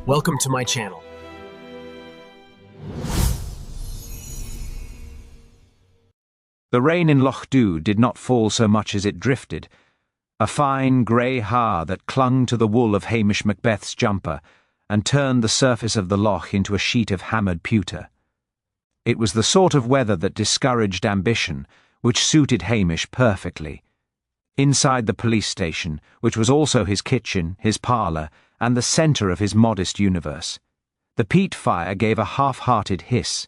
Welcome to my channel. The rain in Loch Dhu did not fall so much as it drifted, a fine grey haar that clung to the wool of Hamish Macbeth's jumper and turned the surface of the loch into a sheet of hammered pewter. It was the sort of weather that discouraged ambition, which suited Hamish perfectly. Inside the police station, which was also his kitchen, his parlour, and the centre of his modest universe, the peat fire gave a half-hearted hiss.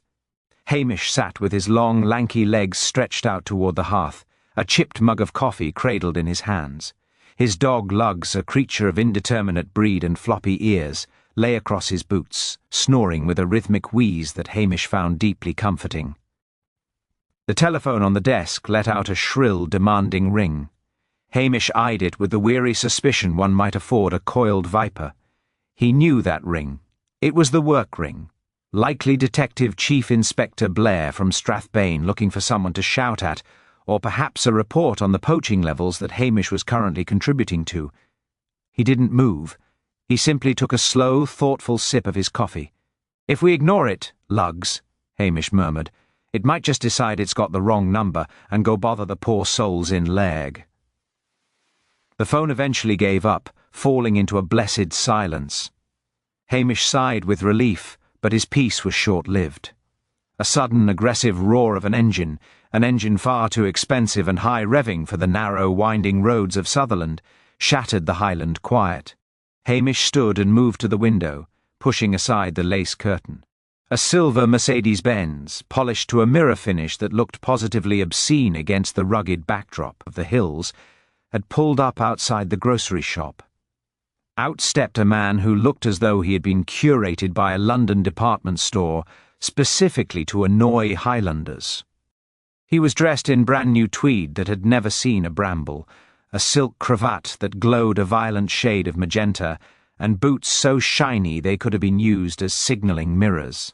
Hamish sat with his long, lanky legs stretched out toward the hearth, a chipped mug of coffee cradled in his hands. His dog Lugs, a creature of indeterminate breed and floppy ears, lay across his boots, snoring with a rhythmic wheeze that Hamish found deeply comforting. The telephone on the desk let out a shrill, demanding ring. Hamish eyed it with the weary suspicion one might afford a coiled viper. He knew that ring. It was the work ring. Likely Detective Chief Inspector Blair from Strathbane looking for someone to shout at, or perhaps a report on the poaching levels that Hamish was currently contributing to. He didn't move. He simply took a slow, thoughtful sip of his coffee. "If we ignore it, Lugs," Hamish murmured, "it might just decide it's got the wrong number and go bother the poor souls in Leg." The phone eventually gave up, falling into a blessed silence. Hamish sighed with relief, but his peace was short-lived. A sudden, aggressive roar of an engine far too expensive and high-revving for the narrow, winding roads of Sutherland, shattered the Highland quiet. Hamish stood and moved to the window, pushing aside the lace curtain. A silver Mercedes-Benz, polished to a mirror finish that looked positively obscene against the rugged backdrop of the hills, had pulled up outside the grocery shop. Out stepped a man who looked as though he had been curated by a London department store specifically to annoy Highlanders. He was dressed in brand-new tweed that had never seen a bramble, a silk cravat that glowed a violent shade of magenta, and boots so shiny they could have been used as signalling mirrors.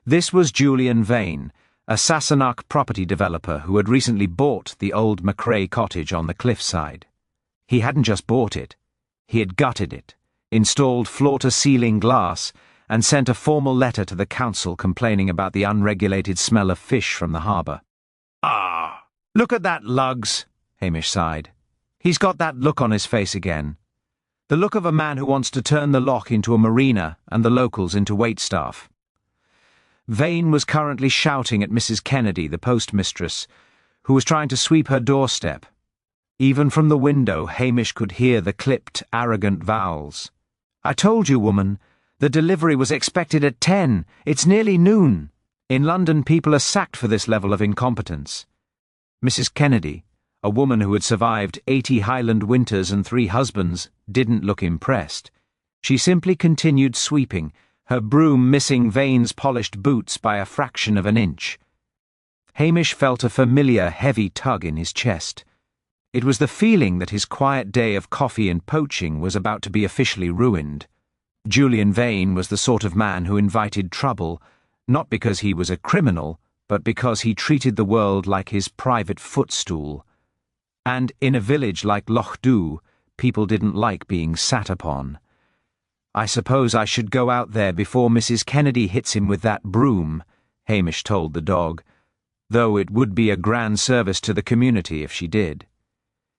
This was Julian Vane, a Sassenach property developer who had recently bought the old McRae cottage on the cliffside. He hadn't just bought it. He had gutted it, installed floor-to-ceiling glass, and sent a formal letter to the council complaining about the unregulated smell of fish from the harbour. "Ah, look at that, Lugs," Hamish sighed. "He's got that look on his face again. The look of a man who wants to turn the loch into a marina and the locals into waitstaff." Vane was currently shouting at Mrs. Kennedy, the postmistress, who was trying to sweep her doorstep. Even from the window, Hamish could hear the clipped, arrogant vowels. "I told you, woman. The delivery was expected at 10. It's nearly noon. In London, people are sacked for this level of incompetence." Mrs. Kennedy, a woman who had survived 80 Highland winters and 3 husbands, didn't look impressed. She simply continued sweeping, her broom missing Vane's polished boots by a fraction of an inch. Hamish felt a familiar, heavy tug in his chest. It was the feeling that his quiet day of coffee and poaching was about to be officially ruined. Julian Vane was the sort of man who invited trouble, not because he was a criminal, but because he treated the world like his private footstool. And in a village like Loch Dhu, people didn't like being sat upon. "I suppose I should go out there before Mrs. Kennedy hits him with that broom," Hamish told the dog, though it would be a grand service to the community if she did.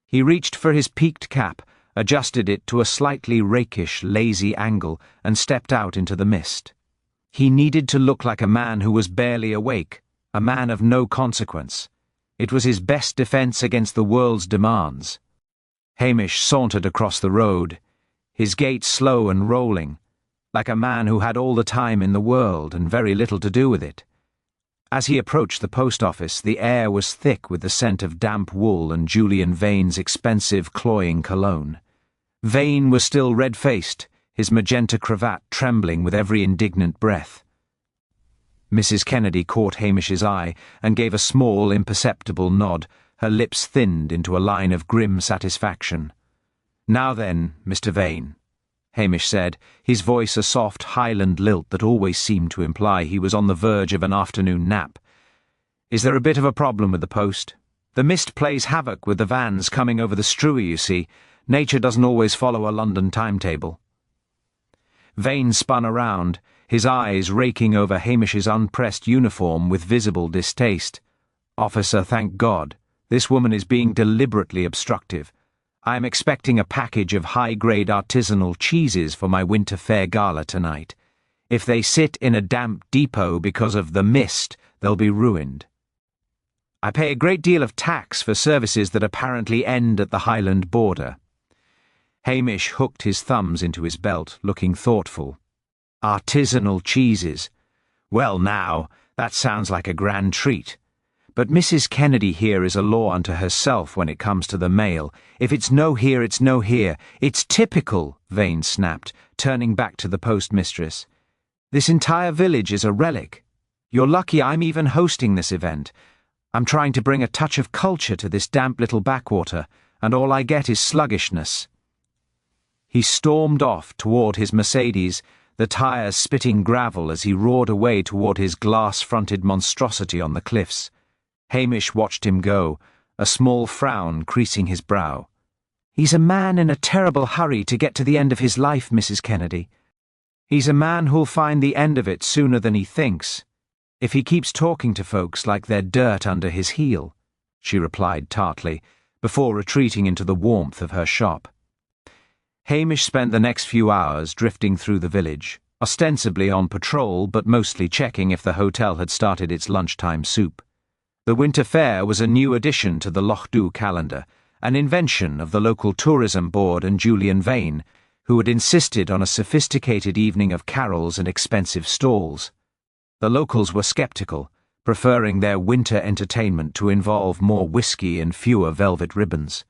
He reached for his peaked cap, adjusted it to a slightly rakish, lazy angle, and stepped out into the mist. He needed to look like a man who was barely awake, a man of no consequence. It was his best defence against the world's demands. Hamish sauntered across the road, his gait slow and rolling, like a man who had all the time in the world and very little to do with it. As he approached the post office, the air was thick with the scent of damp wool and Julian Vane's expensive, cloying cologne. Vane was still red-faced, his magenta cravat trembling with every indignant breath. Mrs. Kennedy caught Hamish's eye and gave a small, imperceptible nod, her lips thinned into a line of grim satisfaction. "Now then, Mr. Vane," Hamish said, his voice a soft Highland lilt that always seemed to imply he was on the verge of an afternoon nap. "Is there a bit of a problem with the post? The mist plays havoc with the vans coming over the Struy, you see. Nature doesn't always follow a London timetable." Vane spun around, his eyes raking over Hamish's unpressed uniform with visible distaste. "Officer, thank God. This woman is being deliberately obstructive. I am expecting a package of high-grade artisanal cheeses for my winter fair gala tonight. If they sit in a damp depot because of the mist, they'll be ruined. I pay a great deal of tax for services that apparently end at the Highland border." Hamish hooked his thumbs into his belt, looking thoughtful. "Artisanal cheeses. Well now, that sounds like a grand treat. But Mrs. Kennedy here is a law unto herself when it comes to the mail. If it's no here, it's no here. It's typical," Vane snapped, turning back to the postmistress. "This entire village is a relic. You're lucky I'm even hosting this event. I'm trying to bring a touch of culture to this damp little backwater, and all I get is sluggishness." He stormed off toward his Mercedes, the tires spitting gravel as he roared away toward his glass-fronted monstrosity on the cliffs. Hamish watched him go, a small frown creasing his brow. "He's a man in a terrible hurry to get to the end of his life, Mrs. Kennedy. He's a man who'll find the end of it sooner than he thinks, if he keeps talking to folks like they're dirt under his heel," she replied tartly, before retreating into the warmth of her shop. Hamish spent the next few hours drifting through the village, ostensibly on patrol but mostly checking if the hotel had started its lunchtime soup. The winter fair was a new addition to the Loch Dhu calendar, an invention of the local tourism board and Julian Vane, who had insisted on a sophisticated evening of carols and expensive stalls. The locals were sceptical, preferring their winter entertainment to involve more whiskey and fewer velvet ribbons.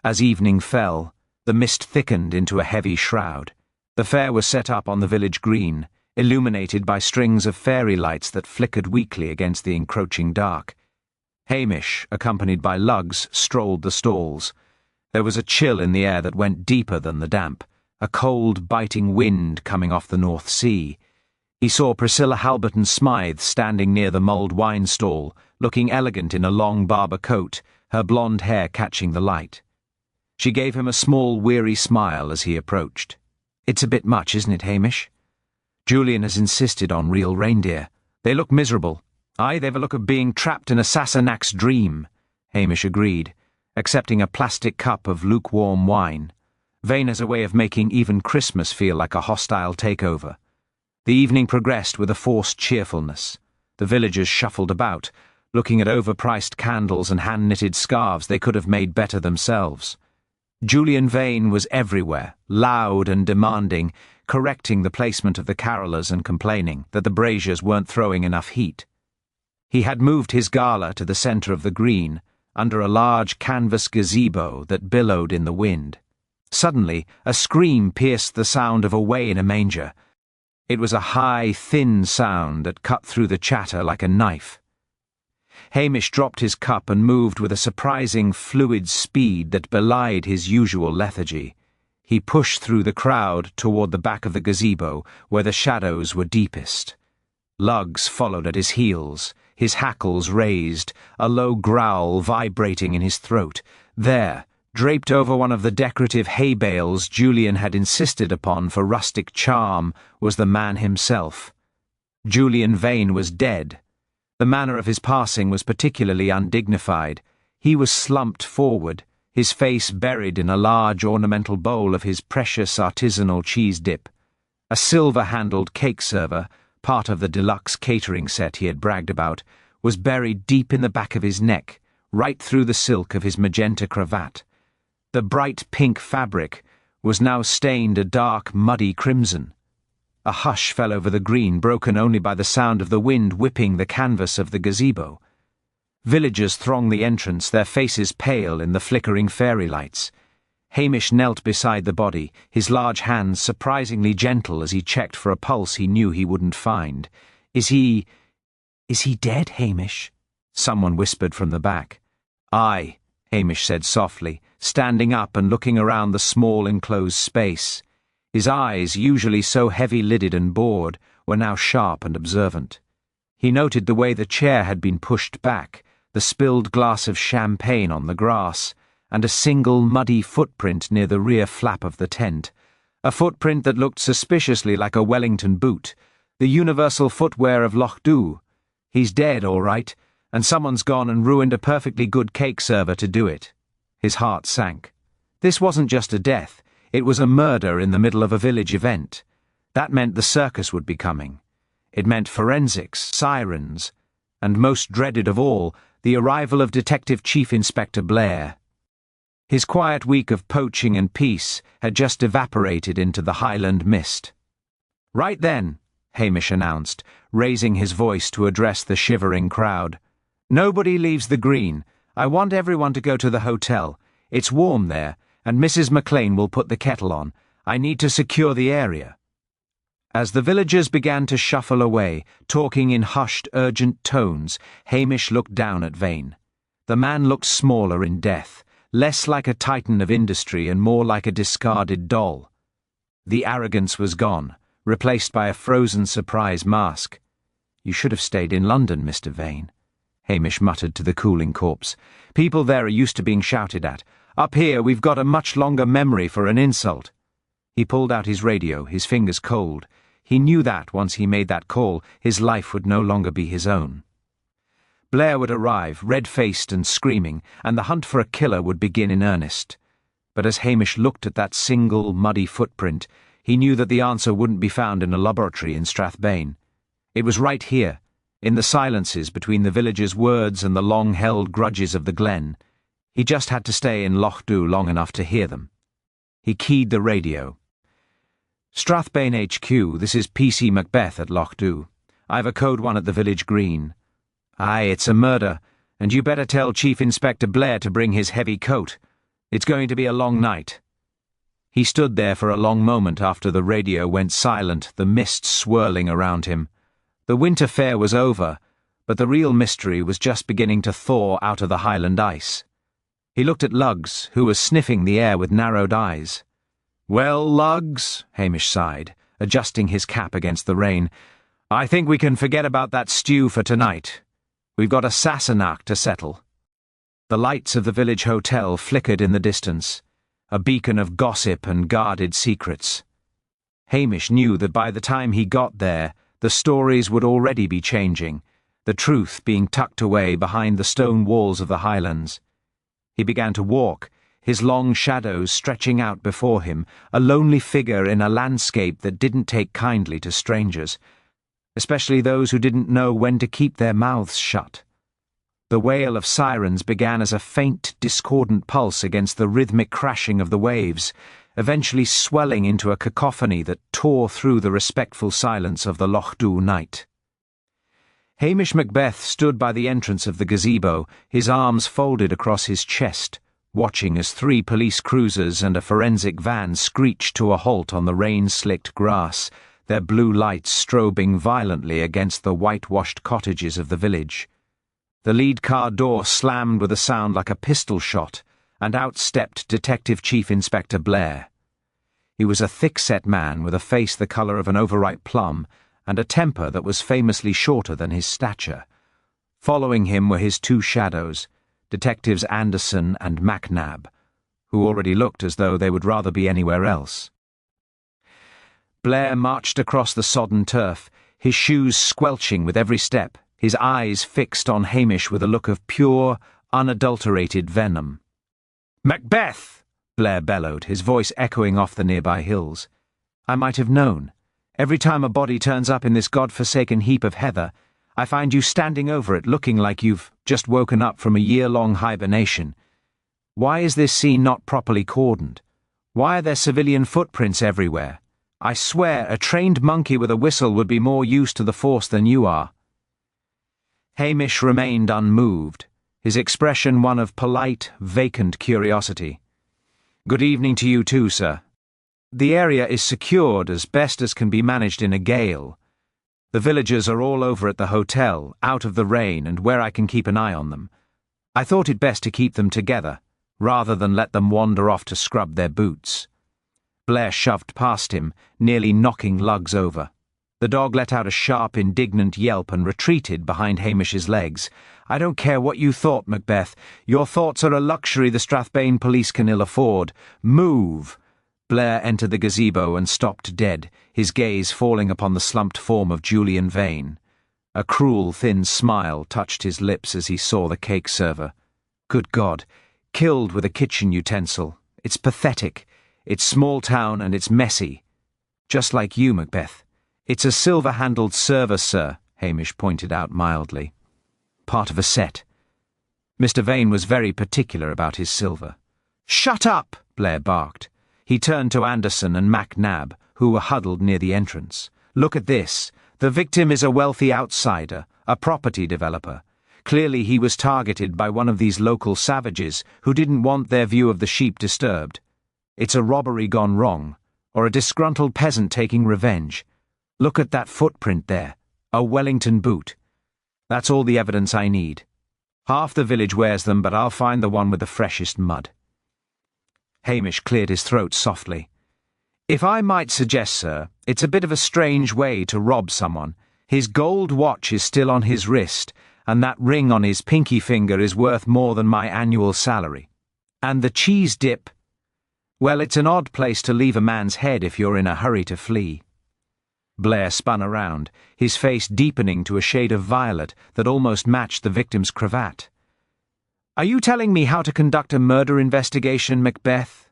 As evening fell, the mist thickened into a heavy shroud. The fair was set up on the village green, illuminated by strings of fairy lights that flickered weakly against the encroaching dark. Hamish, accompanied by lugs, strolled the stalls. There was a chill in the air that went deeper than the damp, a cold, biting wind coming off the North Sea. He saw Priscilla Halberton Smythe standing near the mulled wine stall, looking elegant in a long Barber coat, her blonde hair catching the light. She gave him a small, weary smile as he approached. "It's a bit much, isn't it, Hamish? Julian has insisted on real reindeer. They look miserable. Aye, they've a look of being trapped in a Sassenach's dream," Hamish agreed, accepting a plastic cup of lukewarm wine. Vane has a way of making even Christmas feel like a hostile takeover. The evening progressed with a forced cheerfulness. The villagers shuffled about, looking at overpriced candles and hand-knitted scarves they could have made better themselves. Julian Vane was everywhere, loud and demanding, correcting the placement of the carolers and complaining that the braziers weren't throwing enough heat. He had moved his gala to the centre of the green, under a large canvas gazebo that billowed in the wind. Suddenly, a scream pierced the sound of "Away in a Manger." It was a high, thin sound that cut through the chatter like a knife. Hamish dropped his cup and moved with a surprising fluid speed that belied his usual lethargy. He pushed through the crowd toward the back of the gazebo, where the shadows were deepest. Lugs followed at his heels, his hackles raised, a low growl vibrating in his throat. There, draped over one of the decorative hay bales Julian had insisted upon for rustic charm, was the man himself. Julian Vane was dead. The manner of his passing was particularly undignified. He was slumped forward, his face buried in a large ornamental bowl of his precious artisanal cheese dip. A silver-handled cake server, part of the deluxe catering set he had bragged about, was buried deep in the back of his neck, right through the silk of his magenta cravat. The bright pink fabric was now stained a dark, muddy crimson. A hush fell over the green, broken only by the sound of the wind whipping the canvas of the gazebo. Villagers thronged the entrance, their faces pale in the flickering fairy lights. Hamish knelt beside the body, his large hands surprisingly gentle as he checked for a pulse he knew he wouldn't find. Is he dead, Hamish?" someone whispered from the back. "Aye," Hamish said softly, standing up and looking around the small enclosed space. His eyes, usually so heavy-lidded and bored, were now sharp and observant. He noted the way the chair had been pushed back, the spilled glass of champagne on the grass, and a single muddy footprint near the rear flap of the tent, A footprint that looked suspiciously like a Wellington boot, the universal footwear of Loch Dhu. He's dead, all right, and someone's gone and ruined a perfectly good cake server to do it. His heart sank. This wasn't just a death, it was a murder in the middle of a village event. That meant the circus would be coming. It meant forensics, sirens, and most dreaded of all, the arrival of Detective Chief Inspector Blair. His quiet week of poaching and peace had just evaporated into the Highland mist. "Right then," Hamish announced, raising his voice to address the shivering crowd. "Nobody leaves the green. I want everyone to go to the hotel. It's warm there, and Mrs. McLean will put the kettle on. I need to secure the area." As the villagers began to shuffle away, talking in hushed, urgent tones, Hamish looked down at Vane. The man looked smaller in death, less like a titan of industry and more like a discarded doll. The arrogance was gone, replaced by a frozen surprise mask. "You should have stayed in London, Mr. Vane," Hamish muttered to the cooling corpse. "People there are used to being shouted at. Up here we've got a much longer memory for an insult." He pulled out his radio, his fingers cold. He knew that, once he made that call, his life would no longer be his own. Blair would arrive, red-faced and screaming, and the hunt for a killer would begin in earnest. But as Hamish looked at that single, muddy footprint, he knew that the answer wouldn't be found in a laboratory in Strathbane. It was right here, in the silences between the villagers' words and the long-held grudges of the glen. He just had to stay in Loch Dhu long enough to hear them. He keyed the radio. "Strathbane HQ, this is PC Macbeth at Loch Dhu. I've a code 1 at the village green." "Aye, it's a murder, and you better tell Chief Inspector Blair to bring his heavy coat. It's going to be a long night." He stood there for a long moment after the radio went silent, the mist swirling around him. The winter fair was over, but the real mystery was just beginning to thaw out of the Highland ice. He looked at Luggs, who was sniffing the air with narrowed eyes. "Well, Luggs," Hamish sighed, adjusting his cap against the rain, "I think we can forget about that stew for tonight. We've got a Sassenach to settle." The lights of the village hotel flickered in the distance, a beacon of gossip and guarded secrets. Hamish knew that by the time he got there, the stories would already be changing, the truth being tucked away behind the stone walls of the Highlands. He began to walk, his long shadows stretching out before him, a lonely figure in a landscape that didn't take kindly to strangers, especially those who didn't know when to keep their mouths shut. The wail of sirens began as a faint, discordant pulse against the rhythmic crashing of the waves, eventually swelling into a cacophony that tore through the respectful silence of the Loch Dhu night. Hamish Macbeth stood by the entrance of the gazebo, his arms folded across his chest, watching as 3 police cruisers and a forensic van screeched to a halt on the rain-slicked grass, their blue lights strobing violently against the whitewashed cottages of the village. The lead car door slammed with a sound like a pistol shot, and out stepped Detective Chief Inspector Blair. He was a thick-set man with a face the colour of an overripe plum and a temper that was famously shorter than his stature. Following him were his 2 shadows, Detectives Anderson and MacNab, who already looked as though they would rather be anywhere else. Blair marched across the sodden turf, his shoes squelching with every step, his eyes fixed on Hamish with a look of pure, unadulterated venom. "Macbeth!" Blair bellowed, his voice echoing off the nearby hills. "I might have known. Every time a body turns up in this god-forsaken heap of heather, I find you standing over it looking like you've just woken up from a year-long hibernation. Why is this scene not properly cordoned? Why are there civilian footprints everywhere? I swear a trained monkey with a whistle would be more used to the force than you are." Hamish remained unmoved, his expression one of polite, vacant curiosity. "Good evening to you too, sir. The area is secured as best as can be managed in a gale. The villagers are all over at the hotel, out of the rain and where I can keep an eye on them. I thought it best to keep them together, rather than let them wander off to scrub their boots." Blair shoved past him, nearly knocking Luggs over. The dog let out a sharp, indignant yelp and retreated behind Hamish's legs. "I don't care what you thought, Macbeth. Your thoughts are a luxury the Strathbane police can ill afford. Move!" Blair entered the gazebo and stopped dead, his gaze falling upon the slumped form of Julian Vane. A cruel, thin smile touched his lips as he saw the cake server. Good God, killed with a kitchen utensil. It's pathetic. It's small town and it's messy. Just like you, Macbeth. It's a silver-handled server, sir, Hamish pointed out mildly. Part of a set. Mr. Vane was very particular about his silver. Shut up, Blair barked. He turned to Anderson and MacNab, who were huddled near the entrance. Look at this. The victim is a wealthy outsider, a property developer. Clearly he was targeted by one of these local savages who didn't want their view of the sheep disturbed. It's a robbery gone wrong, or a disgruntled peasant taking revenge. Look at that footprint there, a Wellington boot. That's all the evidence I need. Half the village wears them, but I'll find the one with the freshest mud. Hamish cleared his throat softly. If I might suggest, sir, it's a bit of a strange way to rob someone. His gold watch is still on his wrist, and that ring on his pinky finger is worth more than my annual salary. And the cheese dip, well, it's an odd place to leave a man's head if you're in a hurry to flee. Blair spun around, his face deepening to a shade of violet that almost matched the victim's cravat. Are you telling me how to conduct a murder investigation, Macbeth?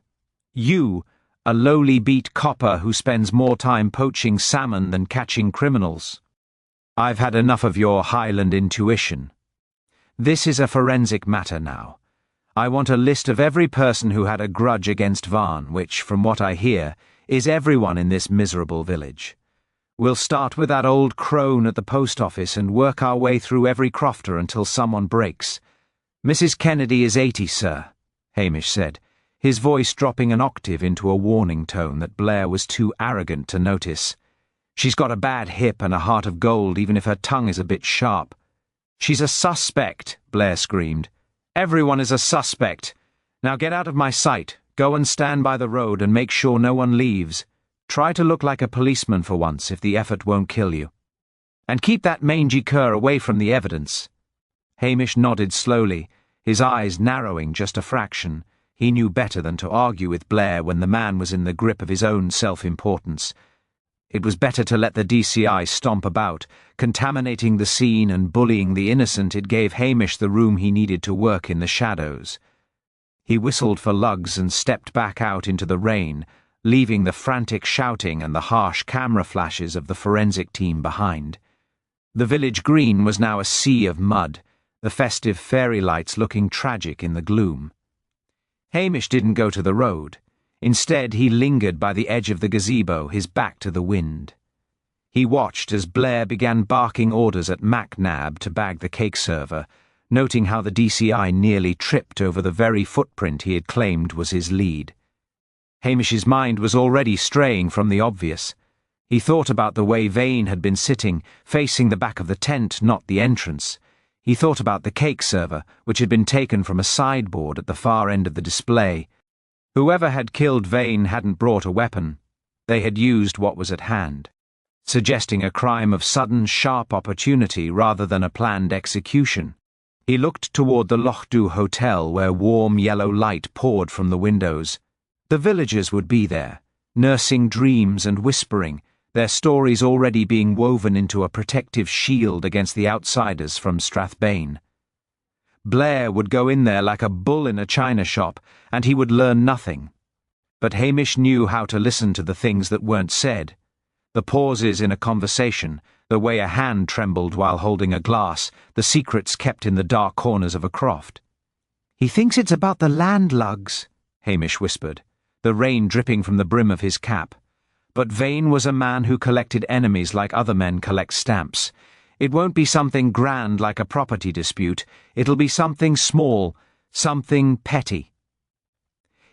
You, a lowly beat copper who spends more time poaching salmon than catching criminals. I've had enough of your Highland intuition. This is a forensic matter now. I want a list of every person who had a grudge against Varn, which, from what I hear, is everyone in this miserable village. We'll start with that old crone at the post office and work our way through every crofter until someone breaks. Mrs. Kennedy is 80, sir, Hamish said, his voice dropping an octave into a warning tone that Blair was too arrogant to notice. She's got a bad hip and a heart of gold, even if her tongue is a bit sharp. She's a suspect, Blair screamed. Everyone is a suspect. Now get out of my sight. Go and stand by the road and make sure no one leaves. Try to look like a policeman for once if the effort won't kill you. And keep that mangy cur away from the evidence. Hamish nodded slowly, his eyes narrowing just a fraction. He knew better than to argue with Blair when the man was in the grip of his own self-importance. It was better to let the DCI stomp about, contaminating the scene and bullying the innocent. It gave Hamish the room he needed to work in the shadows. He whistled for lugs and stepped back out into the rain, leaving the frantic shouting and the harsh camera flashes of the forensic team behind. The village green was now a sea of mud, the festive fairy lights looking tragic in the gloom. Hamish didn't go to the road. Instead, he lingered by the edge of the gazebo, his back to the wind. He watched as Blair began barking orders at MacNab to bag the cake server, noting how the DCI nearly tripped over the very footprint he had claimed was his lead. Hamish's mind was already straying from the obvious. He thought about the way Vane had been sitting, facing the back of the tent, not the entrance. He thought about the cake server, which had been taken from a sideboard at the far end of the display. Whoever had killed Vane hadn't brought a weapon. They had used what was at hand, suggesting a crime of sudden, sharp opportunity rather than a planned execution. He looked toward the Lochdu Hotel, where warm yellow light poured from the windows. The villagers would be there, nursing dreams and whispering, their stories already being woven into a protective shield against the outsiders from Strathbane. Blair would go in there like a bull in a china shop, and he would learn nothing. But Hamish knew how to listen to the things that weren't said. The pauses in a conversation, the way a hand trembled while holding a glass, the secrets kept in the dark corners of a croft. "He thinks it's about the land lugs," Hamish whispered, the rain dripping from the brim of his cap. But Vane was a man who collected enemies like other men collect stamps. It won't be something grand like a property dispute. It'll be something small, something petty.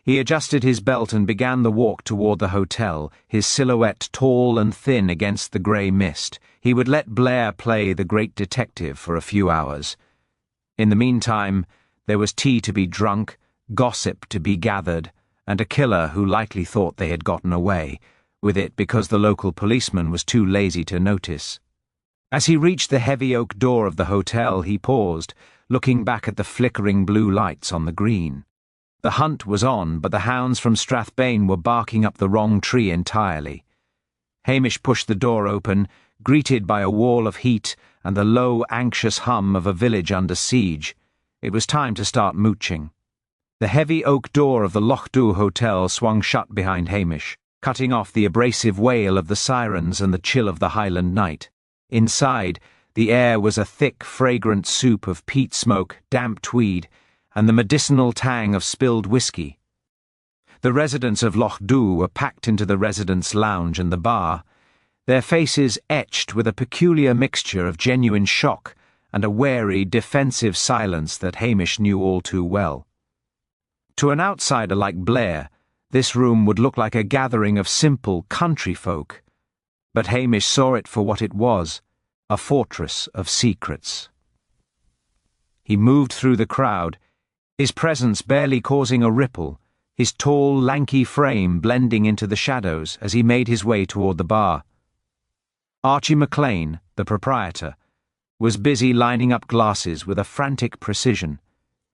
He adjusted his belt and began the walk toward the hotel, his silhouette tall and thin against the grey mist. He would let Blair play the great detective for a few hours. In the meantime, there was tea to be drunk, gossip to be gathered, and a killer who likely thought they had gotten away with it because the local policeman was too lazy to notice. As he reached the heavy oak door of the hotel, he paused, looking back at the flickering blue lights on the green. The hunt was on, but the hounds from Strathbane were barking up the wrong tree entirely. Hamish pushed the door open, greeted by a wall of heat and the low, anxious hum of a village under siege. It was time to start mooching. The heavy oak door of the Lochdu Hotel swung shut behind Hamish, cutting off the abrasive wail of the sirens and the chill of the Highland night. Inside, the air was a thick, fragrant soup of peat smoke, damp tweed, and the medicinal tang of spilled whiskey. The residents of Lochdu were packed into the residence lounge and the bar, their faces etched with a peculiar mixture of genuine shock and a wary, defensive silence that Hamish knew all too well. To an outsider like Blair, this room would look like a gathering of simple country folk, but Hamish saw it for what it was, a fortress of secrets. He moved through the crowd, his presence barely causing a ripple, his tall, lanky frame blending into the shadows as he made his way toward the bar. Archie McLean, the proprietor, was busy lining up glasses with a frantic precision.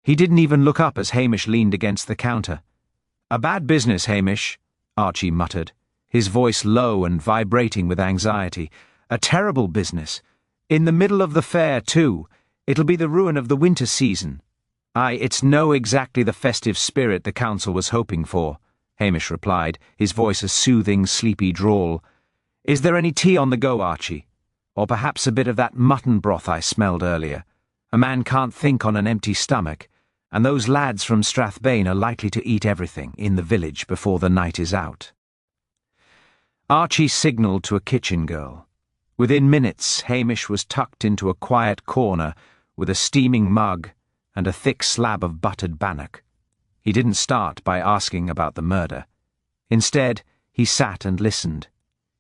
He didn't even look up as Hamish leaned against the counter. "A bad business, Hamish," Archie muttered, his voice low and vibrating with anxiety. "A terrible business. In the middle of the fair, too. It'll be the ruin of the winter season." "Aye, it's no exactly the festive spirit the council was hoping for," Hamish replied, his voice a soothing, sleepy drawl. "Is there any tea on the go, Archie? Or perhaps a bit of that mutton broth I smelled earlier? A man can't think on an empty stomach, and those lads from Strathbane are likely to eat everything in the village before the night is out." Archie signalled to a kitchen girl. Within minutes, Hamish was tucked into a quiet corner with a steaming mug and a thick slab of buttered bannock. He didn't start by asking about the murder. Instead, he sat and listened.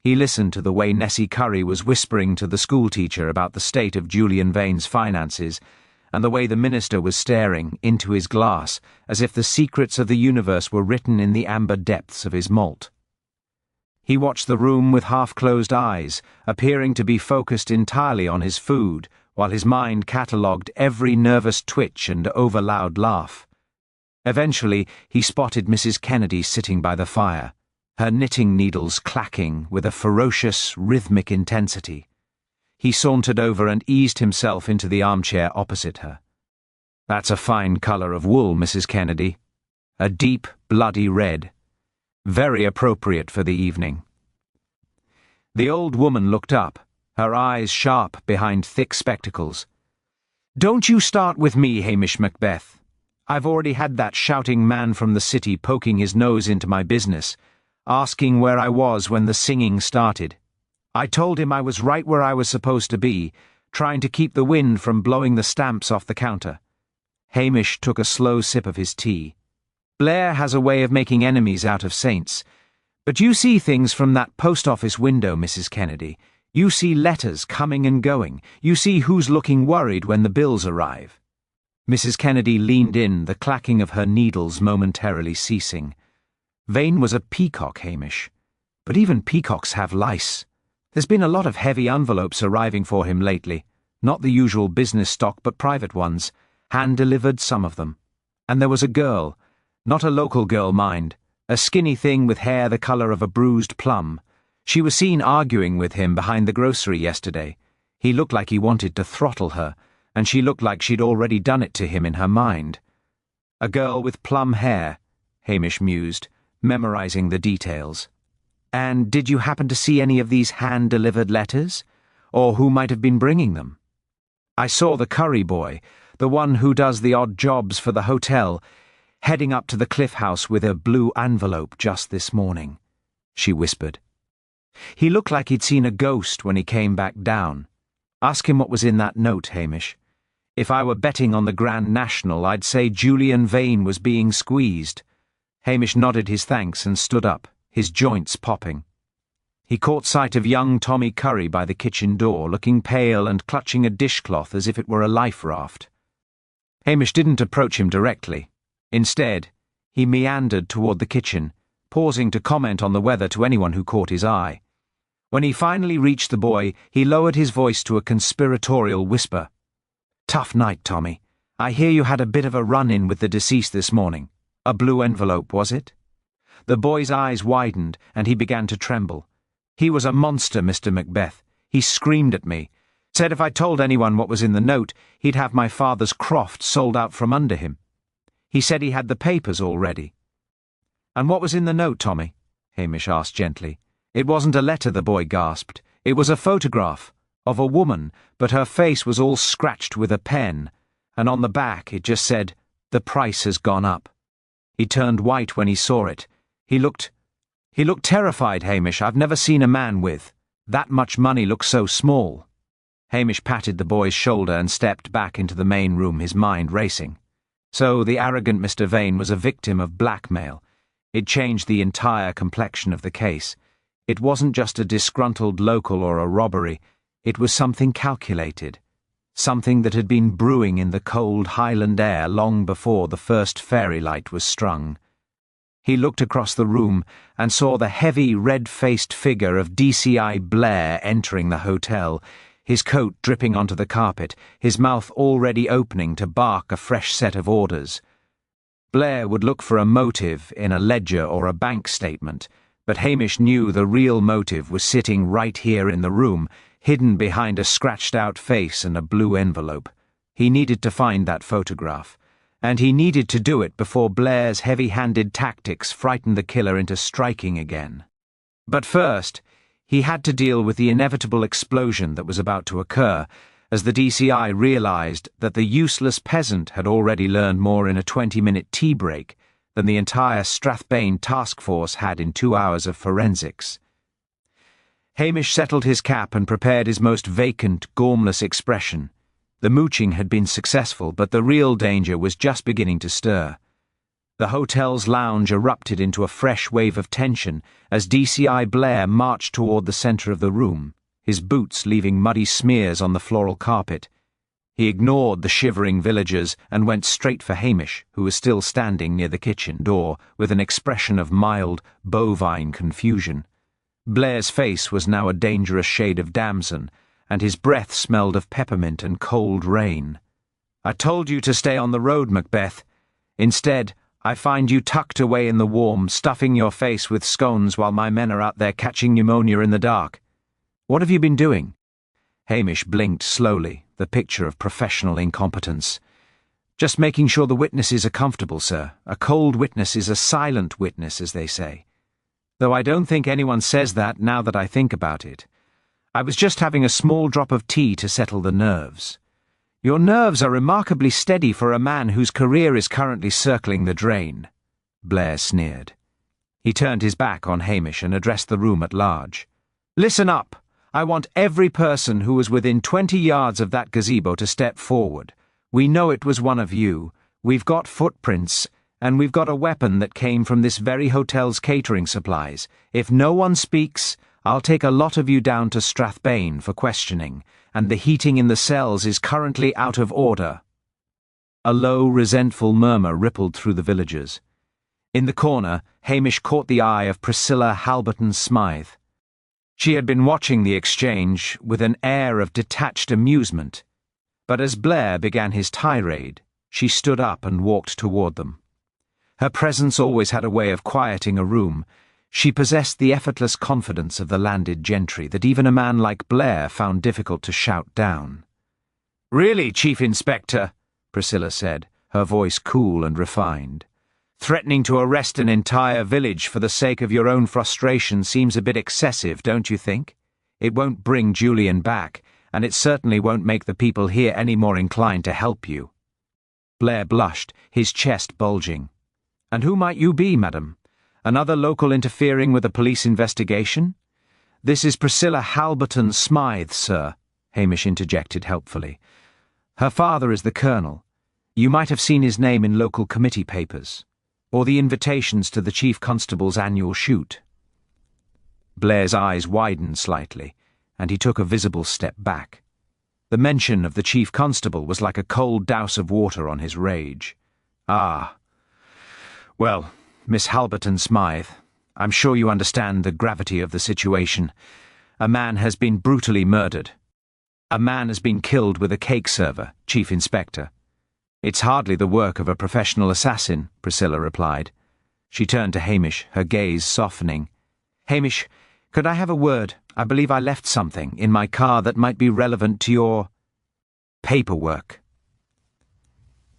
He listened to the way Nessie Curry was whispering to the schoolteacher about the state of Julian Vane's finances, and the way the minister was staring into his glass as if the secrets of the universe were written in the amber depths of his malt. He watched the room with half-closed eyes, appearing to be focused entirely on his food, while his mind catalogued every nervous twitch and over-loud laugh. Eventually, he spotted Mrs. Kennedy sitting by the fire, her knitting needles clacking with a ferocious, rhythmic intensity. He sauntered over and eased himself into the armchair opposite her. "That's a fine colour of wool, Mrs. Kennedy. A deep, bloody red. Very appropriate for the evening." The old woman looked up, her eyes sharp behind thick spectacles. "Don't you start with me, Hamish Macbeth. I've already had that shouting man from the city poking his nose into my business, asking where I was when the singing started. I told him I was right where I was supposed to be, trying to keep the wind from blowing the stamps off the counter." Hamish took a slow sip of his tea. "Blair has a way of making enemies out of saints. But you see things from that post office window, Mrs. Kennedy. You see letters coming and going. You see who's looking worried when the bills arrive." Mrs. Kennedy leaned in, the clacking of her needles momentarily ceasing. "Vane was a peacock, Hamish. But even peacocks have lice. There's been a lot of heavy envelopes arriving for him lately. Not the usual business stock, but private ones. Hand-delivered, some of them. And there was a girl. Not a local girl, mind. A skinny thing with hair the colour of a bruised plum. She was seen arguing with him behind the grocery yesterday. He looked like he wanted to throttle her, and she looked like she'd already done it to him in her mind. A girl with plum hair," Hamish mused, memorising the details. "And did you happen to see any of these hand-delivered letters? Or who might have been bringing them?" "I saw the Curry boy, the one who does the odd jobs for the hotel, heading up to the Cliff House with a blue envelope just this morning," she whispered. "He looked like he'd seen a ghost when he came back down. Ask him what was in that note, Hamish. If I were betting on the Grand National, I'd say Julian Vane was being squeezed." Hamish nodded his thanks and stood up, his joints popping. He caught sight of young Tommy Curry by the kitchen door, looking pale and clutching a dishcloth as if it were a life raft. Hamish didn't approach him directly. Instead, he meandered toward the kitchen, pausing to comment on the weather to anyone who caught his eye. When he finally reached the boy, he lowered his voice to a conspiratorial whisper. "Tough night, Tommy. I hear you had a bit of a run-in with the deceased this morning. A blue envelope, was it? The boy's eyes widened, and he began to tremble. He was a monster, Mr. Macbeth. He screamed at me. Said if I told anyone what was in the note, he'd have my father's croft sold out from under him. He said he had the papers all ready. And what was in the note, Tommy? Hamish asked gently. It wasn't a letter, the boy gasped. It was a photograph of a woman, but her face was all scratched with a pen, and on the back it just said, "The price has gone up." He turned white when he saw it. He looked terrified, Hamish. I've never seen a man with that much money look so small. Hamish patted the boy's shoulder and stepped back into the main room, his mind racing. So the arrogant Mr. Vane was a victim of blackmail. It changed the entire complexion of the case. It wasn't just a disgruntled local or a robbery. It was something calculated. Something that had been brewing in the cold Highland air long before the first fairy light was strung. He looked across the room and saw the heavy, red-faced figure of DCI Blair entering the hotel, his coat dripping onto the carpet, his mouth already opening to bark a fresh set of orders. Blair would look for a motive in a ledger or a bank statement, but Hamish knew the real motive was sitting right here in the room, hidden behind a scratched-out face and a blue envelope. He needed to find that photograph, and he needed to do it before Blair's heavy-handed tactics frightened the killer into striking again. But first, he had to deal with the inevitable explosion that was about to occur, as the DCI realized that the useless peasant had already learned more in a 20-minute tea break than the entire Strathbane task force had in 2 hours of forensics. Hamish settled his cap and prepared his most vacant, gormless expression. The mooching had been successful, but the real danger was just beginning to stir. The hotel's lounge erupted into a fresh wave of tension as DCI Blair marched toward the center of the room, his boots leaving muddy smears on the floral carpet. He ignored the shivering villagers and went straight for Hamish, who was still standing near the kitchen door with an expression of mild, bovine confusion. Blair's face was now a dangerous shade of damson, and his breath smelled of peppermint and cold rain. "I told you to stay on the road, Macbeth. Instead, I find you tucked away in the warm, stuffing your face with scones while my men are out there catching pneumonia in the dark. What have you been doing?" Hamish blinked slowly, the picture of professional incompetence. "Just making sure the witnesses are comfortable, sir. A cold witness is a silent witness, as they say. Though I don't think anyone says that now that I think about it. I was just having a small drop of tea to settle the nerves." "Your nerves are remarkably steady for a man whose career is currently circling the drain," Blair sneered. He turned his back on Hamish and addressed the room at large. "Listen up. I want every person who was within 20 yards of that gazebo to step forward. We know it was one of you. We've got footprints, and we've got a weapon that came from this very hotel's catering supplies. If no one speaks, I'll take a lot of you down to Strathbane for questioning, and the heating in the cells is currently out of order." A low, resentful murmur rippled through the villagers. In the corner, Hamish caught the eye of Priscilla Halberton Smythe. She had been watching the exchange with an air of detached amusement, but as Blair began his tirade, she stood up and walked toward them. Her presence always had a way of quieting a room. She possessed the effortless confidence of the landed gentry that even a man like Blair found difficult to shout down. "Really, Chief Inspector," Priscilla said, her voice cool and refined. "Threatening to arrest an entire village for the sake of your own frustration seems a bit excessive, don't you think? It won't bring Julian back, and it certainly won't make the people here any more inclined to help you." Blair blushed, his chest bulging. "And who might you be, madam? Another local interfering with a police investigation?" "This is Priscilla Halberton Smythe, sir," Hamish interjected helpfully. "Her father is the colonel. You might have seen his name in local committee papers, or the invitations to the chief constable's annual shoot." Blair's eyes widened slightly, and he took a visible step back. The mention of the chief constable was like a cold douse of water on his rage. "Ah. Well, Miss Halberton Smythe, I'm sure you understand the gravity of the situation. A man has been brutally murdered. A man has been killed with a cake server, Chief Inspector." "It's hardly the work of a professional assassin," Priscilla replied. She turned to Hamish, her gaze softening. "Hamish, could I have a word? I believe I left something in my car that might be relevant to your paperwork."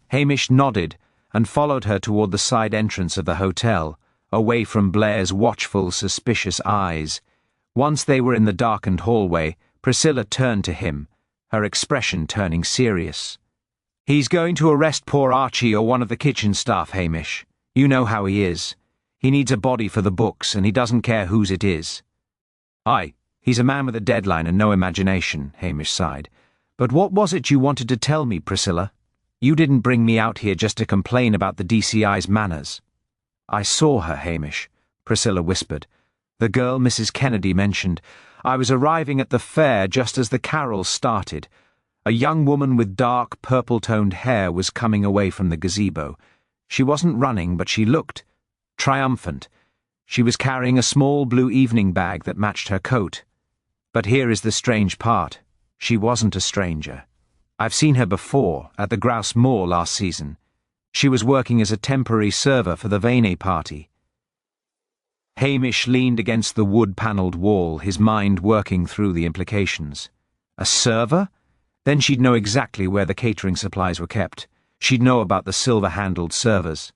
Hamish nodded and followed her toward the side entrance of the hotel, away from Blair's watchful, suspicious eyes. Once they were in the darkened hallway, Priscilla turned to him, her expression turning serious. "He's going to arrest poor Archie or one of the kitchen staff, Hamish. You know how he is. He needs a body for the books, and he doesn't care whose it is." "Aye, he's a man with a deadline and no imagination," Hamish sighed. "But what was it you wanted to tell me, Priscilla? You didn't bring me out here just to complain about the DCI's manners." "I saw her, Hamish," Priscilla whispered. "The girl Mrs. Kennedy mentioned. I was arriving at the fair just as the carols started. A young woman with dark, purple-toned hair was coming away from the gazebo. She wasn't running, but she looked triumphant. She was carrying a small blue evening bag that matched her coat. But here is the strange part. She wasn't a stranger. I've seen her before, at the Grouse Moor last season. She was working as a temporary server for the Vane party." Hamish leaned against the wood-panelled wall, his mind working through the implications. A server? Then she'd know exactly where the catering supplies were kept. She'd know about the silver-handled servers.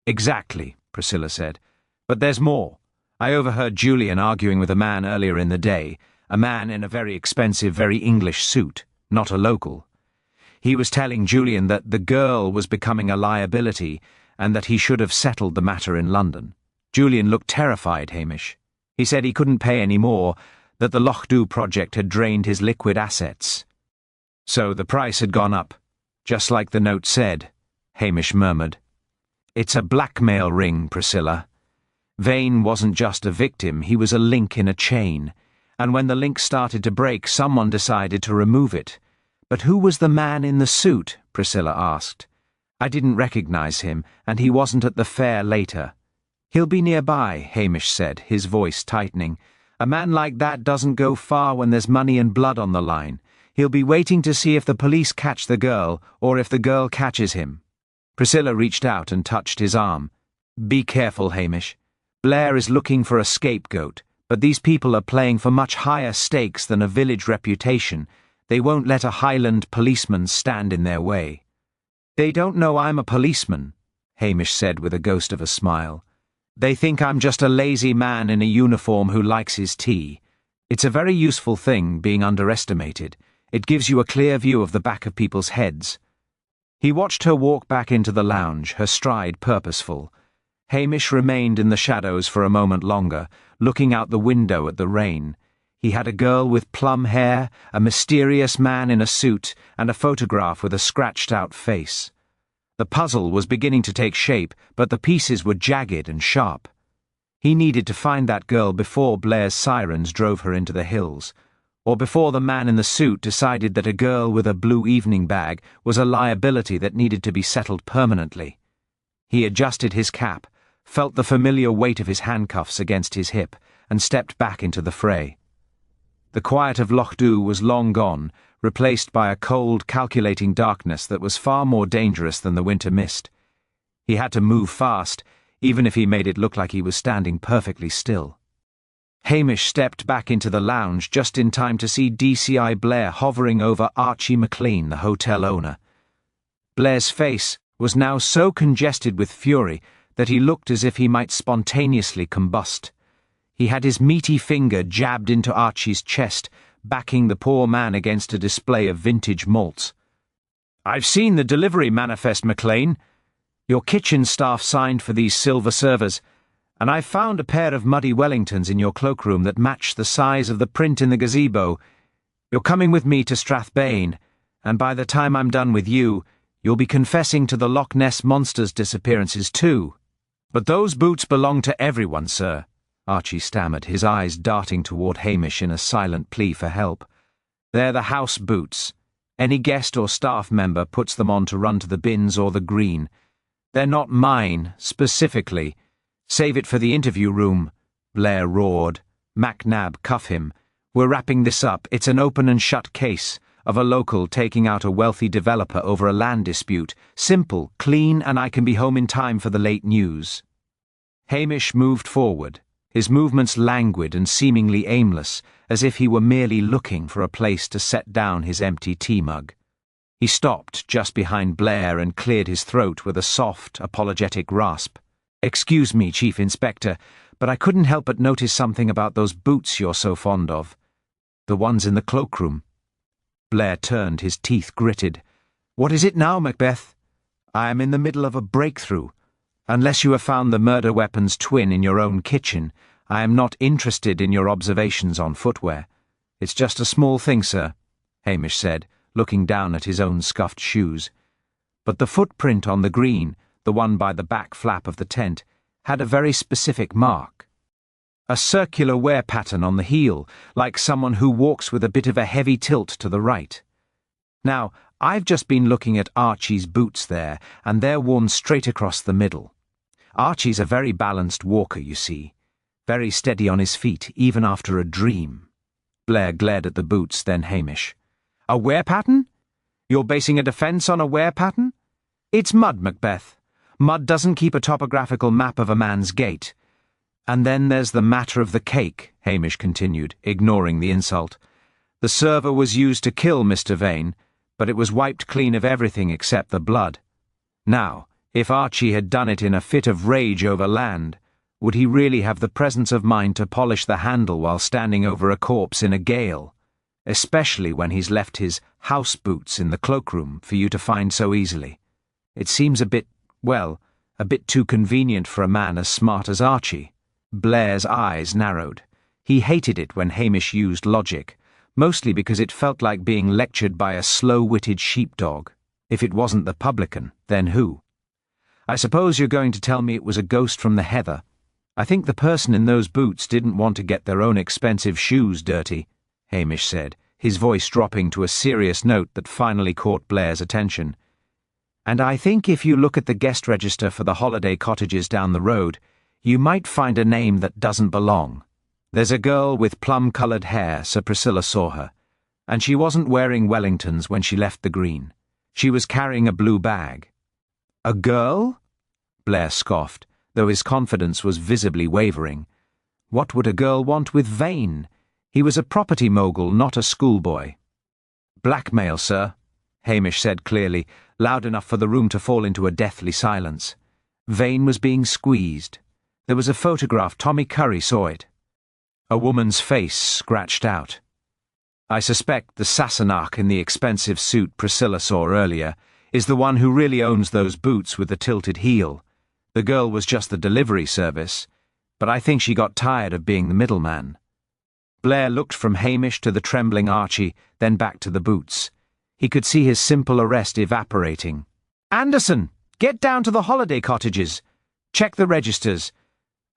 "Exactly," Priscilla said. "But there's more. I overheard Julian arguing with a man earlier in the day, a man in a very expensive, very English suit, not a local. He was telling Julian that the girl was becoming a liability and that he should have settled the matter in London. Julian looked terrified, Hamish. He said he couldn't pay any more, that the Loch Dhu project had drained his liquid assets. So the price had gone up, just like the note said," Hamish murmured. "It's a blackmail ring, Priscilla. Vane wasn't just a victim, he was a link in a chain. And when the link started to break, someone decided to remove it. But who was the man in the suit?" Priscilla asked. "I didn't recognize him, and he wasn't at the fair later." "He'll be nearby," Hamish said, his voice tightening. "A man like that doesn't go far when there's money and blood on the line. He'll be waiting to see if the police catch the girl, or if the girl catches him." Priscilla reached out and touched his arm. "Be careful, Hamish. Blair is looking for a scapegoat, but these people are playing for much higher stakes than a village reputation. They won't let a Highland policeman stand in their way." "They don't know I'm a policeman," Hamish said with a ghost of a smile. "They think I'm just a lazy man in a uniform who likes his tea. It's a very useful thing, being underestimated. It gives you a clear view of the back of people's heads." He watched her walk back into the lounge, her stride purposeful. Hamish remained in the shadows for a moment longer, looking out the window at the rain. He had a girl with plum hair, a mysterious man in a suit, and a photograph with a scratched-out face. The puzzle was beginning to take shape, but the pieces were jagged and sharp. He needed to find that girl before Blair's sirens drove her into the hills, or before the man in the suit decided that a girl with a blue evening bag was a liability that needed to be settled permanently. He adjusted his cap, felt the familiar weight of his handcuffs against his hip, and stepped back into the fray. The quiet of Loch Dhu was long gone, replaced by a cold, calculating darkness that was far more dangerous than the winter mist. He had to move fast, even if he made it look like he was standing perfectly still. Hamish stepped back into the lounge just in time to see DCI Blair hovering over Archie McLean, the hotel owner. Blair's face was now so congested with fury that he looked as if he might spontaneously combust. He had his meaty finger jabbed into Archie's chest, backing the poor man against a display of vintage malts. "I've seen the delivery manifest, McLean. Your kitchen staff signed for these silver servers, and I've found a pair of muddy Wellingtons in your cloakroom that match the size of the print in the gazebo. You're coming with me to Strathbane, and by the time I'm done with you, you'll be confessing to the Loch Ness Monster's disappearances too." "But those boots belong to everyone, sir," Archie stammered, his eyes darting toward Hamish in a silent plea for help. "They're the house boots. Any guest or staff member puts them on to run to the bins or the green. They're not mine, specifically. Save it for the interview room," Blair roared. "MacNab, cuff him. We're wrapping this up. It's an open and shut case. of a local taking out a wealthy developer over a land dispute. Simple, clean, and I can be home in time for the late news. Hamish moved forward, his movements languid and seemingly aimless, as if he were merely looking for a place to set down his empty tea mug. He stopped just behind Blair and cleared his throat with a soft, apologetic rasp. "Excuse me, Chief Inspector, but I couldn't help but notice something about those boots you're so fond of. The ones in the cloakroom." Blair turned, his teeth gritted. "What is it now, Macbeth? I am in the middle of a breakthrough. Unless you have found the murder weapon's twin in your own kitchen, I am not interested in your observations on footwear." "It's just a small thing, sir," Hamish said, looking down at his own scuffed shoes. But the footprint on the green, the one by the back flap of the tent, had a very specific mark. A circular wear pattern on the heel, like someone who walks with a bit of a heavy tilt to the right. Now, I've just been looking at Archie's boots there, and they're worn straight across the middle. Archie's a very balanced walker, you see. Very steady on his feet, even after a dream. Blair glared at the boots, then Hamish. "A wear pattern? You're basing a defence on a wear pattern? It's mud, Macbeth. Mud doesn't keep a topographical map of a man's gait. And then there's the matter of the cake," Hamish continued, ignoring the insult. "The server was used to kill Mr. Vane, but it was wiped clean of everything except the blood. Now, if Archie had done it in a fit of rage over land, would he really have the presence of mind to polish the handle while standing over a corpse in a gale? Especially when he's left his house boots in the cloakroom for you to find so easily. It seems a bit too convenient for a man as smart as Archie." Blair's eyes narrowed. He hated it when Hamish used logic, mostly because it felt like being lectured by a slow-witted sheepdog. If it wasn't the publican, then who? "I suppose you're going to tell me it was a ghost from the heather. I think the person in those boots didn't want to get their own expensive shoes dirty," Hamish said, his voice dropping to a serious note that finally caught Blair's attention. "And I think if you look at the guest register for the holiday cottages down the road, you might find a name that doesn't belong. There's a girl with plum-coloured hair, so Priscilla saw her, and she wasn't wearing Wellingtons when she left the Green. She was carrying a blue bag." "A girl?" Blair scoffed, though his confidence was visibly wavering. What would a girl want with Vane? He was a property mogul, not a schoolboy. "Blackmail, sir," Hamish said clearly, loud enough for the room to fall into a deathly silence. Vane was being squeezed. There was a photograph. Tommy Curry saw it. A woman's face scratched out. "I suspect the Sassenach in the expensive suit Priscilla saw earlier is the one who really owns those boots with the tilted heel. The girl was just the delivery service, but I think she got tired of being the middleman." Blair looked from Hamish to the trembling Archie, then back to the boots. He could see his simple arrest evaporating. "Anderson, get down to the holiday cottages. Check the registers.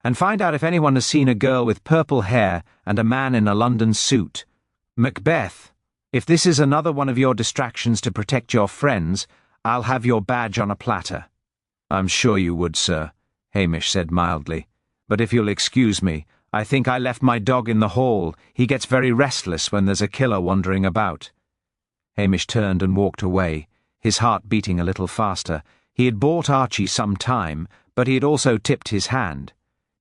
And find out if anyone has seen a girl with purple hair and a man in a London suit. Macbeth, if this is another one of your distractions to protect your friends, I'll have your badge on a platter." "I'm sure you would, sir," Hamish said mildly. "But if you'll excuse me, I think I left my dog in the hall. He gets very restless when there's a killer wandering about." Hamish turned and walked away, his heart beating a little faster. He had bought Archie some time, but he had also tipped his hand.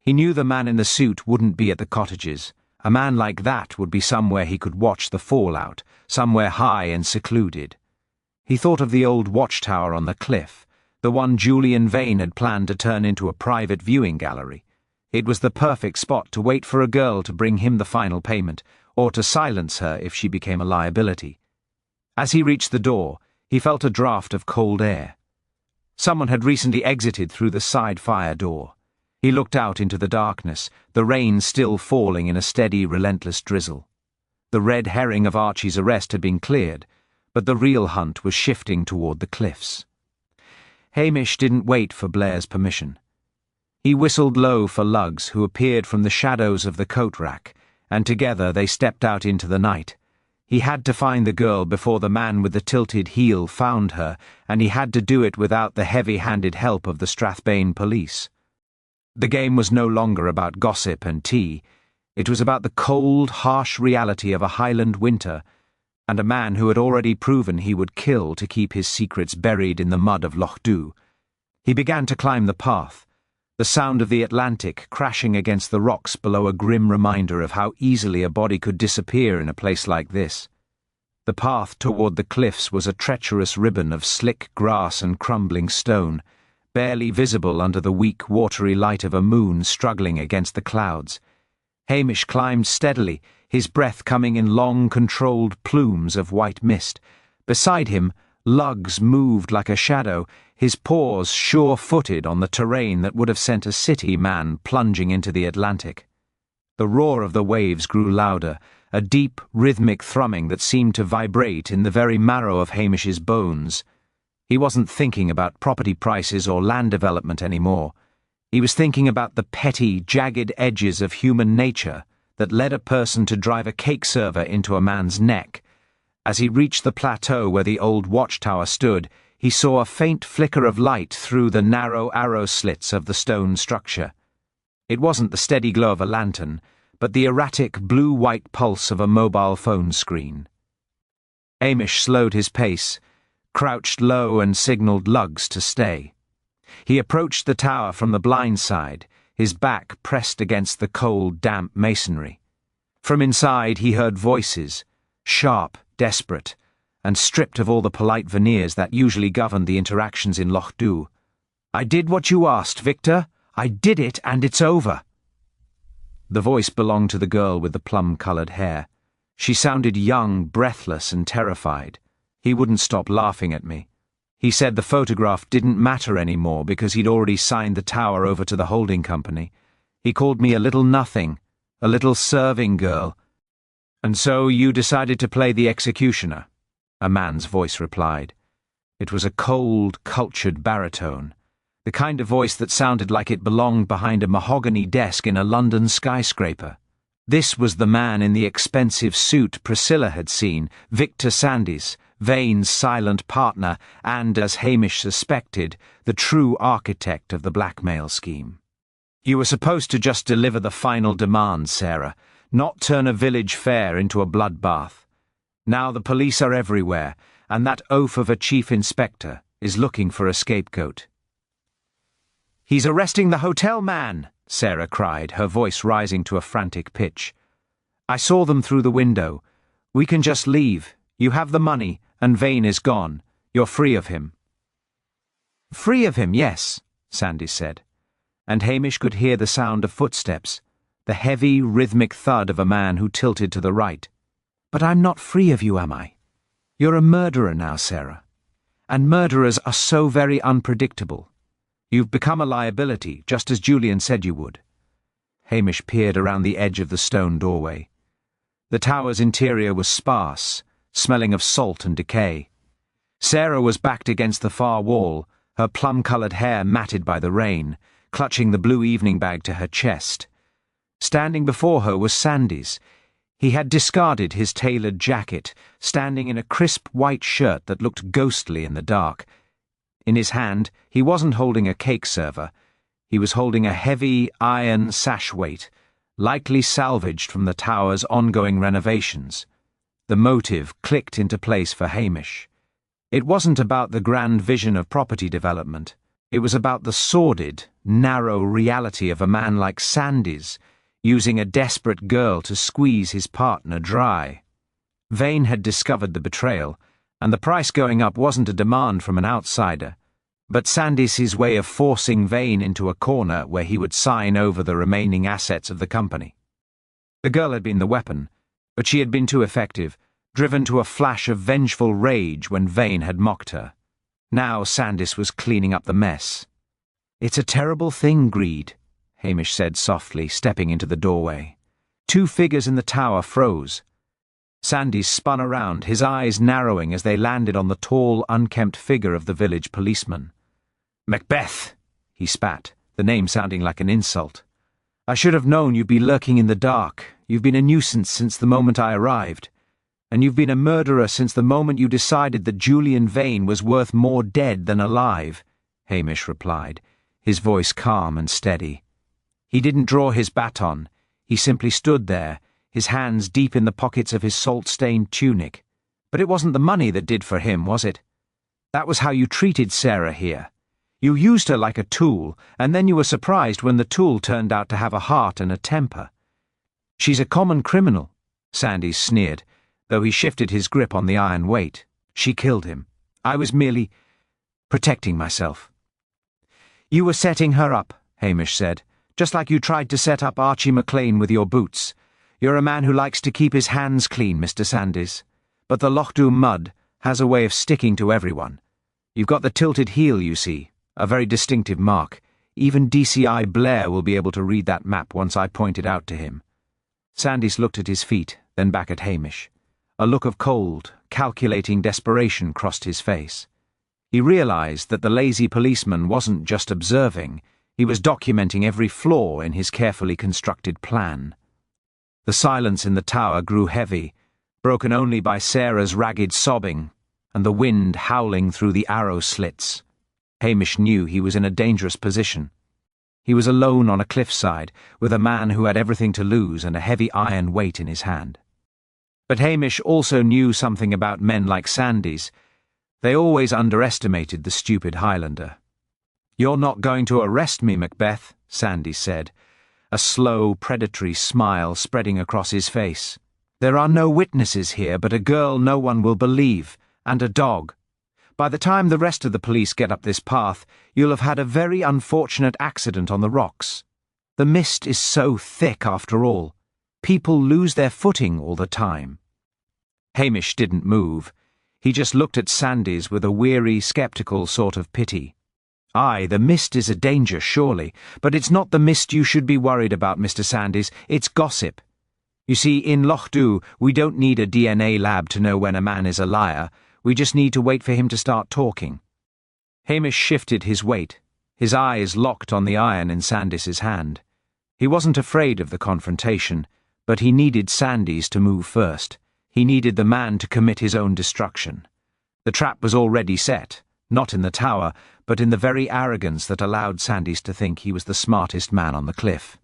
He knew the man in the suit wouldn't be at the cottages. A man like that would be somewhere he could watch the fallout, somewhere high and secluded. He thought of the old watchtower on the cliff, the one Julian Vane had planned to turn into a private viewing gallery. It was the perfect spot to wait for a girl to bring him the final payment, or to silence her if she became a liability. As he reached the door, he felt a draught of cold air. Someone had recently exited through the side fire door. He looked out into the darkness, the rain still falling in a steady, relentless drizzle. The red herring of Archie's arrest had been cleared, but the real hunt was shifting toward the cliffs. Hamish didn't wait for Blair's permission. He whistled low for Lugs, who appeared from the shadows of the coat rack, and together they stepped out into the night. He had to find the girl before the man with the tilted heel found her, and he had to do it without the heavy-handed help of the Strathbane police. The game was no longer about gossip and tea. It was about the cold, harsh reality of a Highland winter, and a man who had already proven he would kill to keep his secrets buried in the mud of Loch Dhu. He began to climb the path, the sound of the Atlantic crashing against the rocks below a grim reminder of how easily a body could disappear in a place like this. The path toward the cliffs was a treacherous ribbon of slick grass and crumbling stone, barely visible under the weak, watery light of a moon struggling against the clouds. Hamish climbed steadily, his breath coming in long, controlled plumes of white mist. Beside him, lugs moved like a shadow, his paws sure-footed on the terrain that would have sent a city man plunging into the Atlantic. The roar of the waves grew louder, a deep, rhythmic thrumming that seemed to vibrate in the very marrow of Hamish's bones. He wasn't thinking about property prices or land development anymore. He was thinking about the petty, jagged edges of human nature that led a person to drive a cake server into a man's neck. As he reached the plateau where the old watchtower stood, he saw a faint flicker of light through the narrow arrow slits of the stone structure. It wasn't the steady glow of a lantern, but the erratic blue-white pulse of a mobile phone screen. Hamish slowed his pace, crouched low and signalled lugs to stay. He approached the tower from the blind side, his back pressed against the cold, damp masonry. From inside he heard voices, sharp, desperate, and stripped of all the polite veneers that usually governed the interactions in Loch Dhu. "I did what you asked, Victor. I did it, and it's over." The voice belonged to the girl with the plum-coloured hair. She sounded young, breathless, and terrified. He wouldn't stop laughing at me. He said the photograph didn't matter anymore because he'd already signed the tower over to the holding company. He called me a little nothing, a little serving girl. "And so you decided to play the executioner?" a man's voice replied. It was a cold, cultured baritone, the kind of voice that sounded like it belonged behind a mahogany desk in a London skyscraper. This was the man in the expensive suit Priscilla had seen, Victor Sandys, Vane's silent partner and, as Hamish suspected, the true architect of the blackmail scheme. "You were supposed to just deliver the final demand, Sarah, not turn a village fair into a bloodbath. Now the police are everywhere, and that oaf of a chief inspector is looking for a scapegoat." "He's arresting the hotel man," Sarah cried, her voice rising to a frantic pitch. "I saw them through the window. We can just leave. You have the money, and Vane is gone. You're free of him." "Free of him, yes," Sandy said. And Hamish could hear the sound of footsteps, the heavy, rhythmic thud of a man who tilted to the right. "But I'm not free of you, am I? You're a murderer now, Sarah. And murderers are so very unpredictable. You've become a liability, just as Julian said you would." Hamish peered around the edge of the stone doorway. The tower's interior was sparse, smelling of salt and decay. Sarah was backed against the far wall, her plum-coloured hair matted by the rain, clutching the blue evening bag to her chest. Standing before her was Sandys. He had discarded his tailored jacket, standing in a crisp white shirt that looked ghostly in the dark. In his hand, he wasn't holding a cake server. He was holding a heavy iron sash-weight, likely salvaged from the tower's ongoing renovations. The motive clicked into place for Hamish. It wasn't about the grand vision of property development. It was about the sordid, narrow reality of a man like Sandys, using a desperate girl to squeeze his partner dry. Vane had discovered the betrayal, and the price going up wasn't a demand from an outsider, but Sandys' way of forcing Vane into a corner where he would sign over the remaining assets of the company. The girl had been the weapon, but she had been too effective, driven to a flash of vengeful rage when Vane had mocked her. Now Sandys was cleaning up the mess. "It's a terrible thing, greed," Hamish said softly, stepping into the doorway. Two figures in the tower froze. Sandys spun around, his eyes narrowing as they landed on the tall, unkempt figure of the village policeman. "Macbeth," he spat, the name sounding like an insult. "I should have known you'd be lurking in the dark. You've been a nuisance since the moment I arrived. And you've been a murderer since the moment you decided that Julian Vane was worth more dead than alive," Hamish replied, his voice calm and steady. He didn't draw his baton. He simply stood there, his hands deep in the pockets of his salt-stained tunic, But it wasn't the money that did for him, was it? That was how you treated Sarah here. You used her like a tool, and then you were surprised when the tool turned out to have a heart and a temper. She's a common criminal, Sandys sneered, though he shifted his grip on the iron weight. She killed him. I was merely protecting myself. You were setting her up, Hamish said, just like you tried to set up Archie McLean with your boots. You're a man who likes to keep his hands clean, Mr. Sandys. But the Loch Dhu mud has a way of sticking to everyone. You've got the tilted heel, you see, a very distinctive mark. Even DCI Blair will be able to read that map once I point it out to him. Sandys looked at his feet, then back at Hamish. A look of cold, calculating desperation crossed his face. He realized that the lazy policeman wasn't just observing, he was documenting every flaw in his carefully constructed plan. The silence in the tower grew heavy, broken only by Sarah's ragged sobbing and the wind howling through the arrow slits. Hamish knew he was in a dangerous position. He was alone on a cliffside, with a man who had everything to lose and a heavy iron weight in his hand. But Hamish also knew something about men like Sandys. They always underestimated the stupid Highlander. "You're not going to arrest me, Macbeth," Sandys said, a slow, predatory smile spreading across his face. "There are no witnesses here but a girl no one will believe, and a dog. By the time the rest of the police get up this path, you'll have had a very unfortunate accident on the rocks. The mist is so thick after all. People lose their footing all the time." Hamish didn't move. He just looked at Sandys with a weary, sceptical sort of pity. "Aye, the mist is a danger, surely, but it's not the mist you should be worried about, Mr. Sandys, it's gossip. You see, in Loch Dhu, we don't need a DNA lab to know when a man is a liar. We just need to wait for him to start talking." Hamish shifted his weight, his eyes locked on the iron in Sandys's hand. He wasn't afraid of the confrontation, but he needed Sandys to move first. He needed the man to commit his own destruction. The trap was already set, not in the tower, but in the very arrogance that allowed Sandys to think he was the smartest man on the cliff.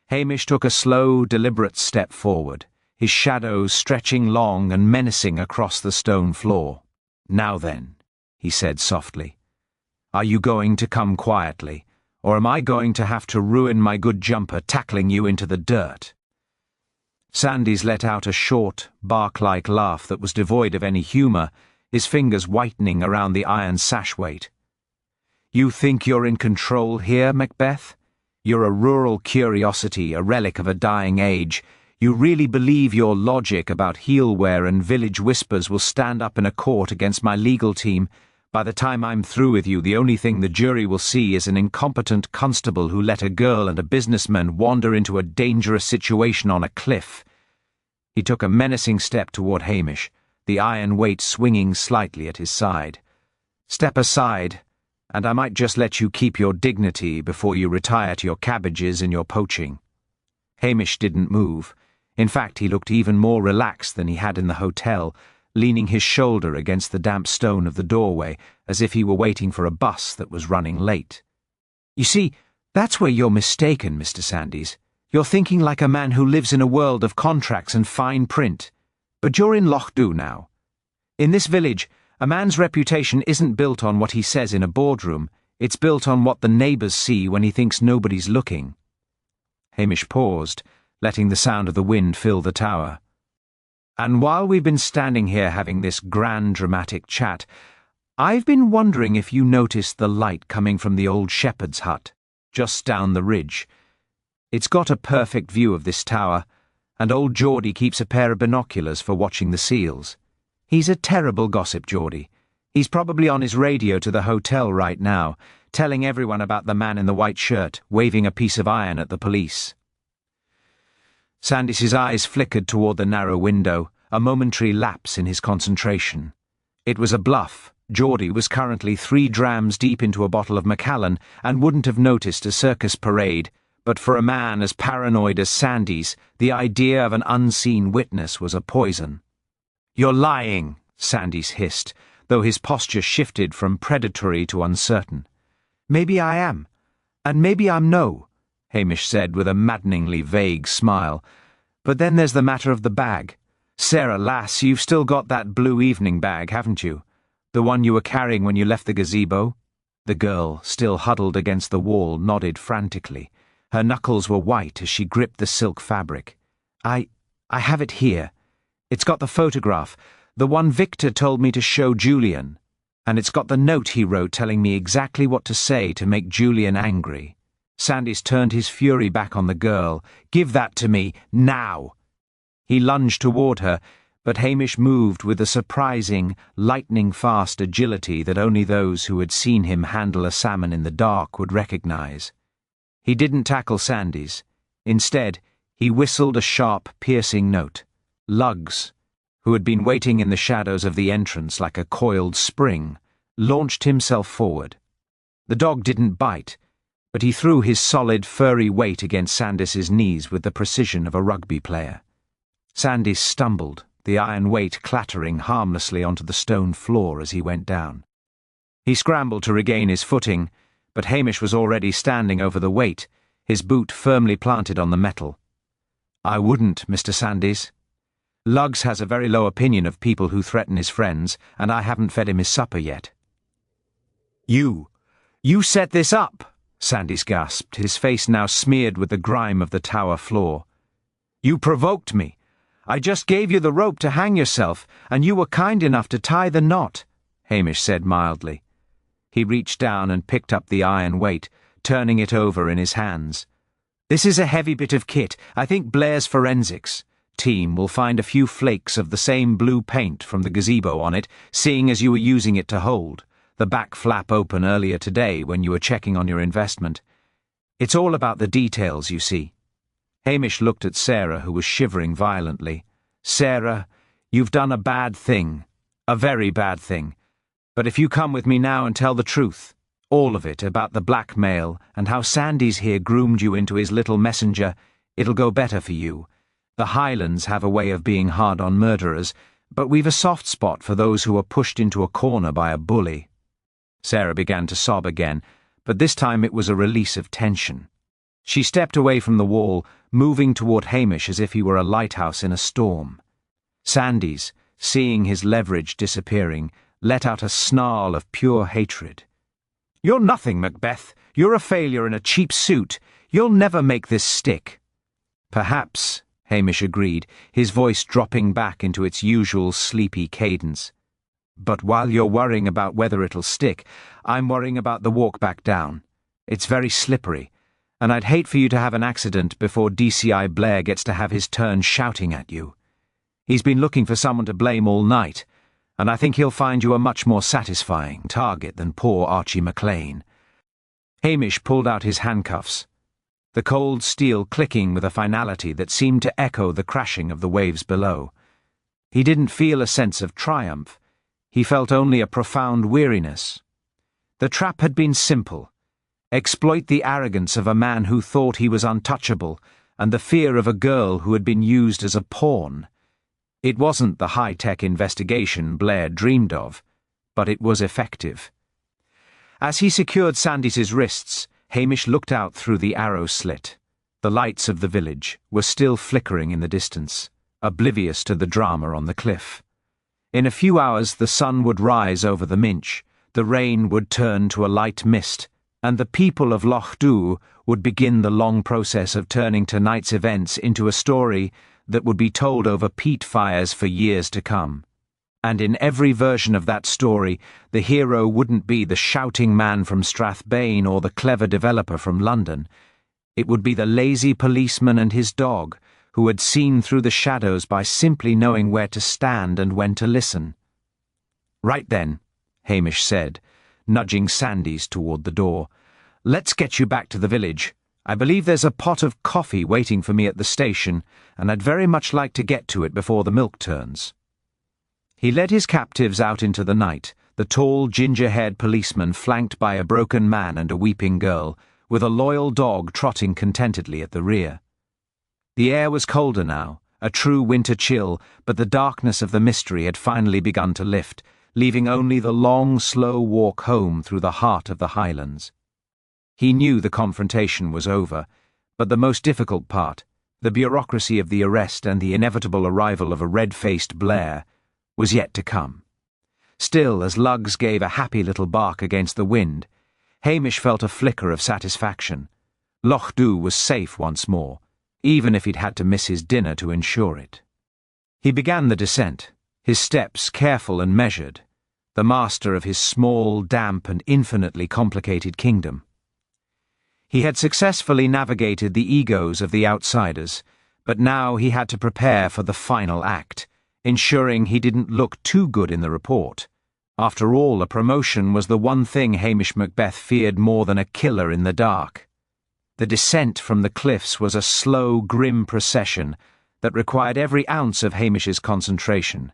Hamish took a slow, deliberate step forward, his shadows stretching long and menacing across the stone floor. "Now then," he said softly, "are you going to come quietly, or am I going to have to ruin my good jumper tackling you into the dirt?" Sandys let out a short, bark-like laugh that was devoid of any humour, his fingers whitening around the iron sash-weight. "You think you're in control here, Macbeth? You're a rural curiosity, a relic of a dying age. You really believe your logic about heel wear and village whispers will stand up in a court against my legal team? By the time I'm through with you, the only thing the jury will see is an incompetent constable who let a girl and a businessman wander into a dangerous situation on a cliff." He took a menacing step toward Hamish, the iron weight swinging slightly at his side. "Step aside, and I might just let you keep your dignity before you retire to your cabbages and your poaching." Hamish didn't move. In fact, he looked even more relaxed than he had in the hotel, leaning his shoulder against the damp stone of the doorway, as if he were waiting for a bus that was running late. "You see, that's where you're mistaken, Mr. Sandys. You're thinking like a man who lives in a world of contracts and fine print. But you're in Loch Dhu now. In this village, a man's reputation isn't built on what he says in a boardroom. It's built on what the neighbours see when he thinks nobody's looking." Hamish paused, letting the sound of the wind fill the tower. "And while we've been standing here having this grand dramatic chat, I've been wondering if you noticed the light coming from the old shepherd's hut, just down the ridge. It's got a perfect view of this tower, and old Geordie keeps a pair of binoculars for watching the seals. He's a terrible gossip, Geordie. He's probably on his radio to the hotel right now, telling everyone about the man in the white shirt, waving a piece of iron at the police." Sandys's eyes flickered toward the narrow window, a momentary lapse in his concentration. It was a bluff. Geordie was currently 3 drams deep into a bottle of Macallan and wouldn't have noticed a circus parade, but for a man as paranoid as Sandys, the idea of an unseen witness was a poison. "You're lying," Sandys hissed, though his posture shifted from predatory to uncertain. "Maybe I am, and maybe I'm no," Hamish said with a maddeningly vague smile. "But then there's the matter of the bag. "Sarah, lass, you've still got that blue evening bag, haven't you? The one you were carrying when you left the gazebo?" The girl, still huddled against the wall, nodded frantically. Her knuckles were white as she gripped the silk fabric. I have it here. It's got the photograph, the one Victor told me to show Julian. And it's got the note he wrote telling me exactly what to say to make Julian angry." Sandys turned his fury back on the girl. "Give that to me, now!" He lunged toward her, but Hamish moved with a surprising, lightning-fast agility that only those who had seen him handle a salmon in the dark would recognize. He didn't tackle Sandys. Instead, he whistled a sharp, piercing note. Lugs, who had been waiting in the shadows of the entrance like a coiled spring, launched himself forward. The dog didn't bite, but he threw his solid, furry weight against Sandys's knees with the precision of a rugby player. Sandys stumbled, the iron weight clattering harmlessly onto the stone floor as he went down. He scrambled to regain his footing, but Hamish was already standing over the weight, his boot firmly planted on the metal. "I wouldn't, Mr. Sandys. Lugs has a very low opinion of people who threaten his friends, and I haven't fed him his supper yet." You set this up," Sandys gasped, his face now smeared with the grime of the tower floor. "You provoked me. I just gave you the rope to hang yourself, and you were kind enough to tie the knot," Hamish said mildly. He reached down and picked up the iron weight, turning it over in his hands. "This is a heavy bit of kit. I think Blair's forensics team will find a few flakes of the same blue paint from the gazebo on it, seeing as you were using it to hold the back flap open earlier today when you were checking on your investment. It's all about the details, you see." Hamish looked at Sarah, who was shivering violently. "Sarah, you've done a bad thing, a very bad thing. But if you come with me now and tell the truth, all of it about the blackmail and how Sandys here groomed you into his little messenger, it'll go better for you. The Highlands have a way of being hard on murderers, but we've a soft spot for those who are pushed into a corner by a bully." Sarah began to sob again, but this time it was a release of tension. She stepped away from the wall, moving toward Hamish as if he were a lighthouse in a storm. Sandys, seeing his leverage disappearing, let out a snarl of pure hatred. "You're nothing, Macbeth. You're a failure in a cheap suit. You'll never make this stick." "Perhaps," Hamish agreed, his voice dropping back into its usual sleepy cadence. "But while you're worrying about whether it'll stick, I'm worrying about the walk back down. It's very slippery, and I'd hate for you to have an accident before DCI Blair gets to have his turn shouting at you. He's been looking for someone to blame all night, and I think he'll find you a much more satisfying target than poor Archie McLean." Hamish pulled out his handcuffs, the cold steel clicking with a finality that seemed to echo the crashing of the waves below. He didn't feel a sense of triumph. He felt only a profound weariness. The trap had been simple. Exploit the arrogance of a man who thought he was untouchable and the fear of a girl who had been used as a pawn. It wasn't the high-tech investigation Blair dreamed of, but it was effective. As he secured Sandys's wrists, Hamish looked out through the arrow slit. The lights of the village were still flickering in the distance, oblivious to the drama on the cliff. In a few hours the sun would rise over the Minch, the rain would turn to a light mist, and the people of Loch Dhu would begin the long process of turning tonight's events into a story that would be told over peat fires for years to come. And in every version of that story, the hero wouldn't be the shouting man from Strathbane or the clever developer from London. It would be the lazy policeman and his dog, who had seen through the shadows by simply knowing where to stand and when to listen. "Right then," Hamish said, nudging Sandys toward the door. "Let's get you back to the village. I believe there's a pot of coffee waiting for me at the station, and I'd very much like to get to it before the milk turns." He led his captives out into the night, the tall, ginger-haired policeman flanked by a broken man and a weeping girl, with a loyal dog trotting contentedly at the rear. The air was colder now, a true winter chill, but the darkness of the mystery had finally begun to lift, leaving only the long, slow walk home through the heart of the Highlands. He knew the confrontation was over, but the most difficult part, The bureaucracy of the arrest and the inevitable arrival of a red-faced Blair was yet to come. Still, as lugs gave a happy little bark against the wind, Hamish felt a flicker of satisfaction. Loch Dhu was safe once more, even if he'd had to miss his dinner to ensure it. He began the descent, his steps careful and measured, the master of his small, damp, and infinitely complicated kingdom. He had successfully navigated the egos of the outsiders, but now he had to prepare for the final act, ensuring he didn't look too good in the report. After all, a promotion was the one thing Hamish Macbeth feared more than a killer in the dark. The descent from the cliffs was a slow, grim procession that required every ounce of Hamish's concentration.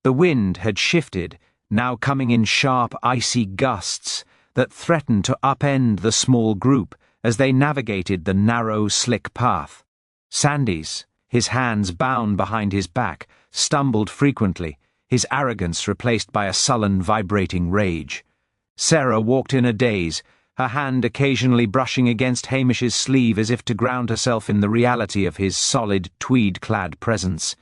The wind had shifted, now coming in sharp, icy gusts that threatened to upend the small group as they navigated the narrow, slick path. Sandys, his hands bound behind his back, stumbled frequently, his arrogance replaced by a sullen, vibrating rage. Sarah walked in a daze, her hand occasionally brushing against Hamish's sleeve as if to ground herself in the reality of his solid, tweed-clad presence.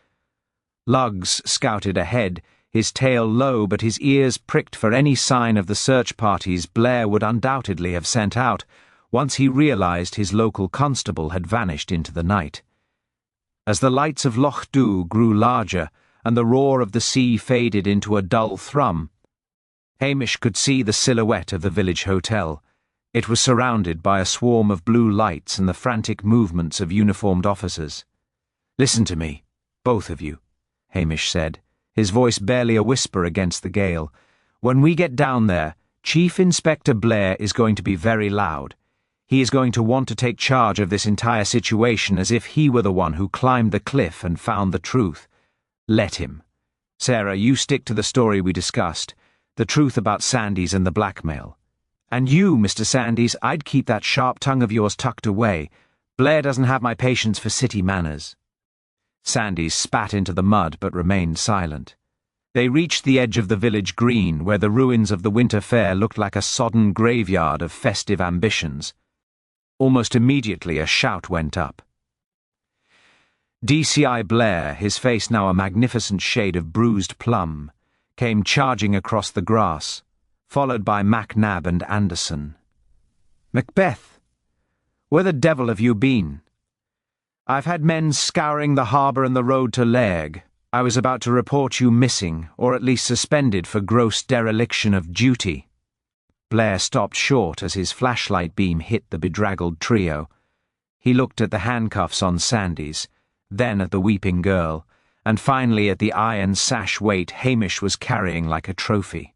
Lugs scouted ahead, his tail low but his ears pricked for any sign of the search parties Blair would undoubtedly have sent out, once he realized his local constable had vanished into the night. As the lights of Loch Dhu grew larger and the roar of the sea faded into a dull thrum, Hamish could see the silhouette of the village hotel. It was surrounded by a swarm of blue lights and the frantic movements of uniformed officers. "Listen to me, both of you," Hamish said, his voice barely a whisper against the gale. "When we get down there, Chief Inspector Blair is going to be very loud. He is going to want to take charge of this entire situation as if he were the one who climbed the cliff and found the truth. Let him. Sarah, you stick to the story we discussed, the truth about Sandys and the blackmail. And you, Mr. Sandys, I'd keep that sharp tongue of yours tucked away. Blair doesn't have my patience for city manners." Sandys spat into the mud but remained silent. They reached the edge of the village green, where the ruins of the winter fair looked like a sodden graveyard of festive ambitions. Almost immediately a shout went up. DCI Blair, his face now a magnificent shade of bruised plum, came charging across the grass, followed by MacNab and Anderson. "Macbeth, where the devil have you been? I've had men scouring the harbour and the road to Lairg. I was about to report you missing, or at least suspended for gross dereliction of duty." Blair stopped short as his flashlight beam hit the bedraggled trio. He looked at the handcuffs on Sandys, then at the weeping girl, and finally at the iron sash weight Hamish was carrying like a trophy.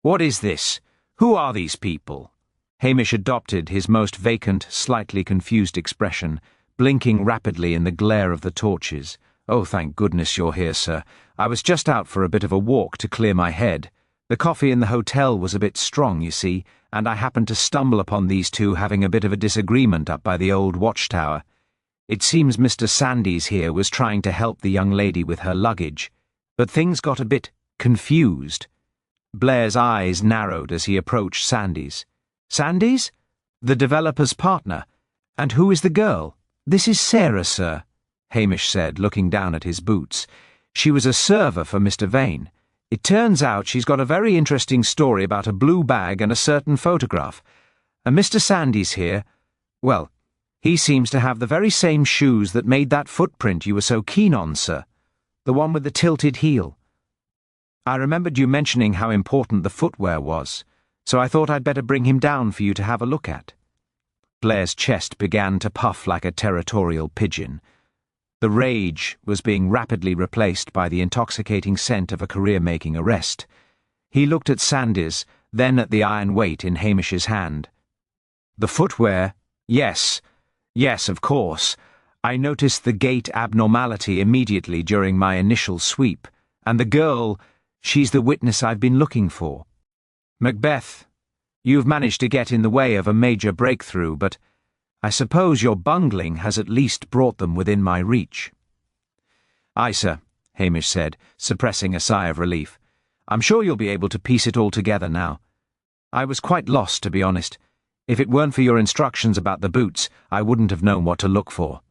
"What is this? Who are these people?" Hamish adopted his most vacant, slightly confused expression, blinking rapidly in the glare of the torches. "Oh, thank goodness you're here, sir. I was just out for a bit of a walk to clear my head. The coffee in the hotel was a bit strong, you see, and I happened to stumble upon these two having a bit of a disagreement up by the old watchtower. It seems Mr. Sandys here was trying to help the young lady with her luggage, but things got a bit confused." Blair's eyes narrowed as he approached Sandys. "Sandys? The developer's partner? And who is the girl?" "This is Sarah, sir," Hamish said, looking down at his boots. "She was a server for Mr. Vane. It turns out she's got a very interesting story about a blue bag and a certain photograph. And Mr. Sandys here, well, he seems to have the very same shoes that made that footprint you were so keen on, sir. The one with the tilted heel. I remembered you mentioning how important the footwear was, so I thought I'd better bring him down for you to have a look at." Blair's chest began to puff like a territorial pigeon. The rage was being rapidly replaced by the intoxicating scent of a career-making arrest. He looked at Sandys, then at the iron weight in Hamish's hand. "The footwear? Yes, of course. I noticed the gait abnormality immediately during my initial sweep, and the girl, she's the witness I've been looking for. Macbeth, you've managed to get in the way of a major breakthrough, but I suppose your bungling has at least brought them within my reach." "Aye, sir," Hamish said, suppressing a sigh of relief. "I'm sure you'll be able to piece it all together now. I was quite lost, to be honest. If it weren't for your instructions about the boots, I wouldn't have known what to look for."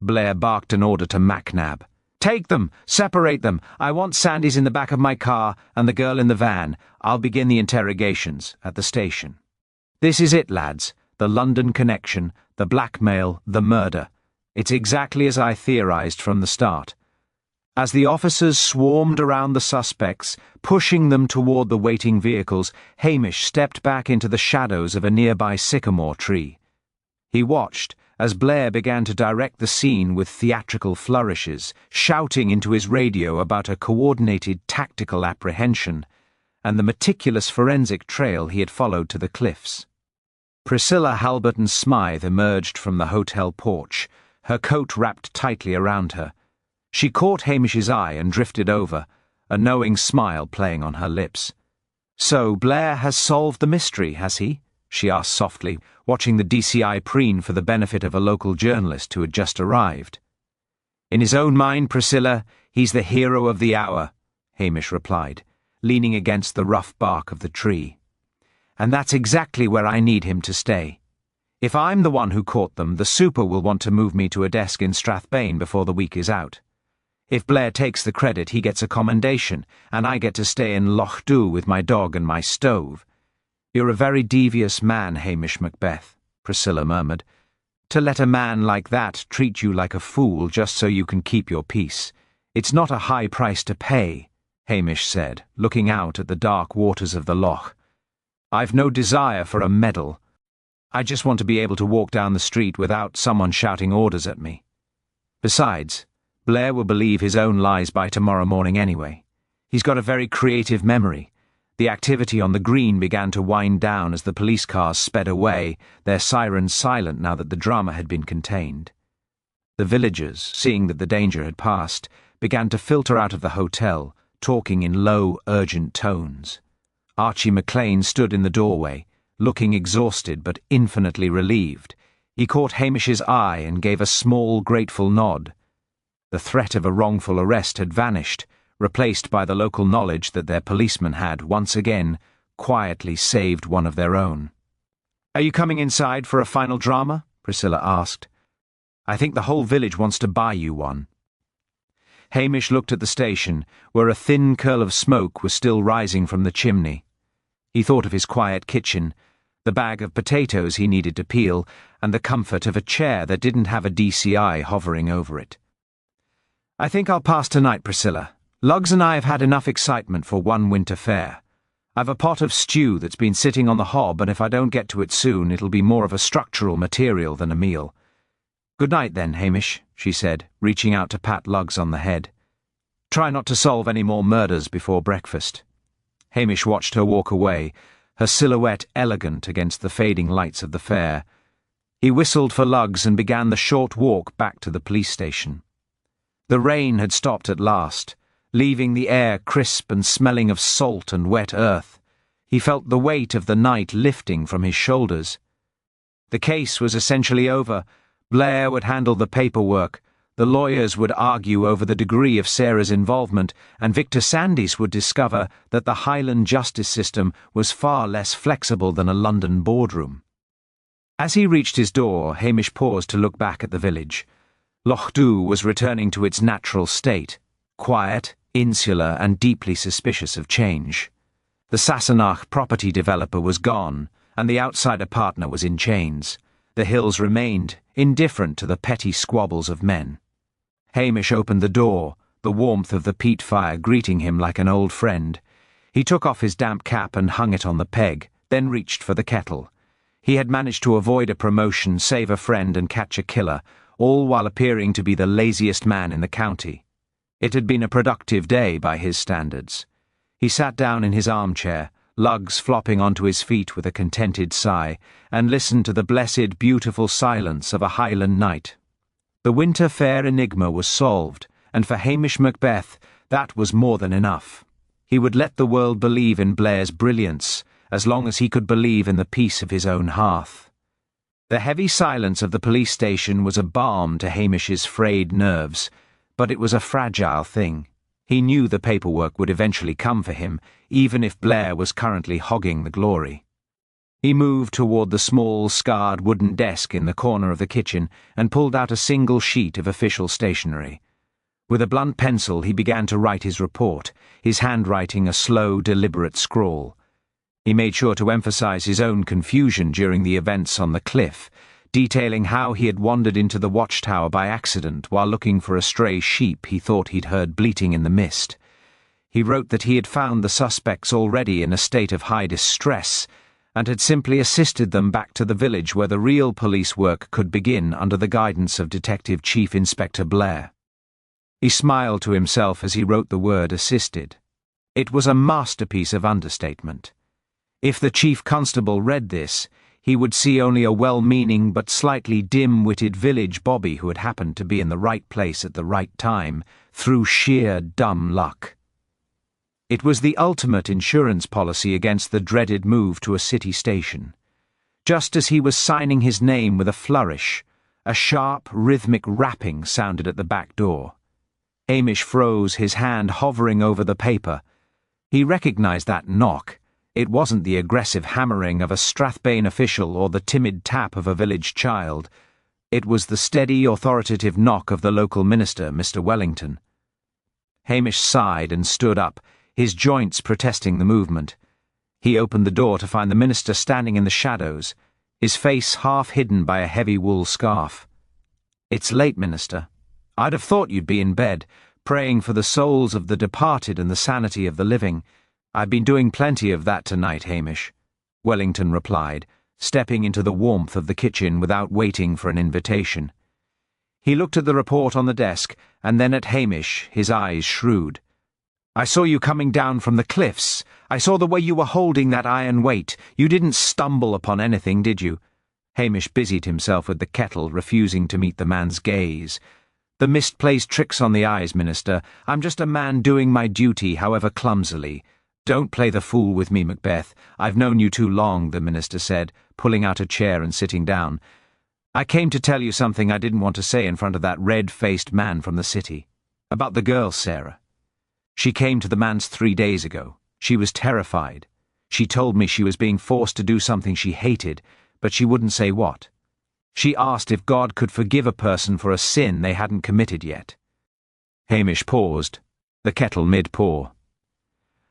Blair barked an order to Macnab. "Take them! Separate them! I want Sandy's in the back of my car and the girl in the van. I'll begin the interrogations at the station." This is it, lads. The London connection, the blackmail, the murder. It's exactly as I theorized from the start. As the officers swarmed around the suspects, pushing them toward the waiting vehicles, Hamish stepped back into the shadows of a nearby sycamore tree. He watched as Blair began to direct the scene with theatrical flourishes, shouting into his radio about a coordinated tactical apprehension and the meticulous forensic trail he had followed to the cliffs. Priscilla Halberton-Smythe emerged from the hotel porch, her coat wrapped tightly around her. She caught Hamish's eye and drifted over, a knowing smile playing on her lips. "So Blair has solved the mystery, has he?" she asked softly, watching the DCI preen for the benefit of a local journalist who had just arrived. "In his own mind, Priscilla, he's the hero of the hour," Hamish replied, leaning against the rough bark of the tree. "And that's exactly where I need him to stay. If I'm the one who caught them, the super will want to move me to a desk in Strathbane before the week is out. If Blair takes the credit, he gets a commendation, and I get to stay in Loch Dhu with my dog and my stove." "You're a very devious man, Hamish Macbeth," Priscilla murmured. "To let a man like that treat you like a fool just so you can keep your peace. It's not a high price to pay," Hamish said, looking out at the dark waters of the loch. "I've no desire for a medal. I just want to be able to walk down the street without someone shouting orders at me. Besides, Blair will believe his own lies by tomorrow morning anyway. He's got a very creative memory. The activity on the green began to wind down as the police cars sped away, their sirens silent now that the drama had been contained. The villagers, seeing that the danger had passed, began to filter out of the hotel, talking in low, urgent tones. Archie McLean stood in the doorway, looking exhausted but infinitely relieved. He caught Hamish's eye and gave a small, grateful nod. The threat of a wrongful arrest had vanished, replaced by the local knowledge that their policeman had, once again, quietly saved one of their own. "Are you coming inside for a final drama?" Priscilla asked. "I think the whole village wants to buy you one." Hamish looked at the station, where a thin curl of smoke was still rising from the chimney. He thought of his quiet kitchen, the bag of potatoes he needed to peel, and the comfort of a chair that didn't have a DCI hovering over it. "I think I'll pass tonight, Priscilla. Lugs and I have had enough excitement for one winter fair. I've a pot of stew that's been sitting on the hob, and if I don't get to it soon, it'll be more of a structural material than a meal." "Good night, then, Hamish," she said, reaching out to pat Lugs on the head. "Try not to solve any more murders before breakfast." Hamish watched her walk away, her silhouette elegant against the fading lights of the fair. He whistled for Lugs and began the short walk back to the police station. The rain had stopped at last, leaving the air crisp and smelling of salt and wet earth. He felt the weight of the night lifting from his shoulders. The case was essentially over. Blair would handle the paperwork, the lawyers would argue over the degree of Sarah's involvement, and Victor Sandys would discover that the Highland justice system was far less flexible than a London boardroom. As he reached his door, Hamish paused to look back at the village. Loch Dhu was returning to its natural state, quiet, insular, and deeply suspicious of change. The Sassenach property developer was gone, and the outsider partner was in chains. The hills remained, indifferent to the petty squabbles of men. Hamish opened the door, the warmth of the peat fire greeting him like an old friend. He took off his damp cap and hung it on the peg, then reached for the kettle. He had managed to avoid a promotion, save a friend, and catch a killer, all while appearing to be the laziest man in the county. It had been a productive day by his standards. He sat down in his armchair, Lugs flopping onto his feet with a contented sigh, and listened to the blessed, beautiful silence of a Highland night. The winter fair enigma was solved, and for Hamish Macbeth that was more than enough. He would let the world believe in Blair's brilliance, as long as he could believe in the peace of his own hearth. The heavy silence of the police station was a balm to Hamish's frayed nerves, but it was a fragile thing. He knew the paperwork would eventually come for him, even if Blair was currently hogging the glory. He moved toward the small, scarred wooden desk in the corner of the kitchen and pulled out a single sheet of official stationery. With a blunt pencil, he began to write his report, his handwriting a slow, deliberate scrawl. He made sure to emphasize his own confusion during the events on the cliff, detailing how he had wandered into the watchtower by accident while looking for a stray sheep he thought he'd heard bleating in the mist. He wrote that he had found the suspects already in a state of high distress, and had simply assisted them back to the village where the real police work could begin under the guidance of Detective Chief Inspector Blair. He smiled to himself as he wrote the word assisted. It was a masterpiece of understatement. If the Chief Constable read this, he would see only a well-meaning but slightly dim-witted village bobby who had happened to be in the right place at the right time, through sheer dumb luck. It was the ultimate insurance policy against the dreaded move to a city station. Just as he was signing his name with a flourish, a sharp, rhythmic rapping sounded at the back door. Hamish froze, his hand hovering over the paper. He recognized that knock. It wasn't the aggressive hammering of a Strathbane official or the timid tap of a village child. It was the steady, authoritative knock of the local minister, Mr. Wellington. Hamish sighed and stood up, his joints protesting the movement. He opened the door to find the minister standing in the shadows, his face half hidden by a heavy wool scarf. "It's late, Minister. I'd have thought you'd be in bed, praying for the souls of the departed and the sanity of the living. I've been doing plenty of that tonight, Hamish," Wellington replied, stepping into the warmth of the kitchen without waiting for an invitation. He looked at the report on the desk, and then at Hamish, his eyes shrewd. "I saw you coming down from the cliffs. I saw the way you were holding that iron weight. You didn't stumble upon anything, did you?" Hamish busied himself with the kettle, refusing to meet the man's gaze. "The mist plays tricks on the eyes, Minister. I'm just a man doing my duty, however clumsily. Don't play the fool with me, Macbeth. I've known you too long," the minister said, pulling out a chair and sitting down. "I came to tell you something I didn't want to say in front of that red-faced man from the city. About the girl, Sarah. She came to the manse 3 days ago. She was terrified. She told me she was being forced to do something she hated, but she wouldn't say what. She asked if God could forgive a person for a sin they hadn't committed yet." Hamish paused, the kettle mid-pour.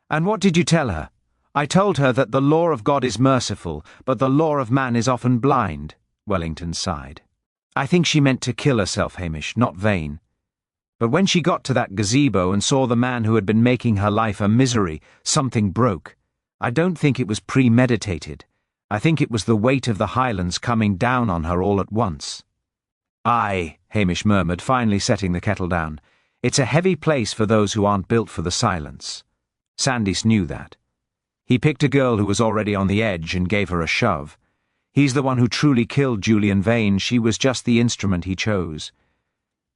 "And what did you tell her?" "I told her that the law of God is merciful, but the law of man is often blind," Wellington sighed. "I think she meant to kill herself, Hamish, not vain. But when she got to that gazebo and saw the man who had been making her life a misery, something broke. I don't think it was premeditated. I think it was the weight of the Highlands coming down on her all at once." "Aye," Hamish murmured, finally setting the kettle down. "It's a heavy place for those who aren't built for the silence." Sandys knew that. He picked a girl who was already on the edge and gave her a shove. He's the one who truly killed Julian Vane. She was just the instrument he chose.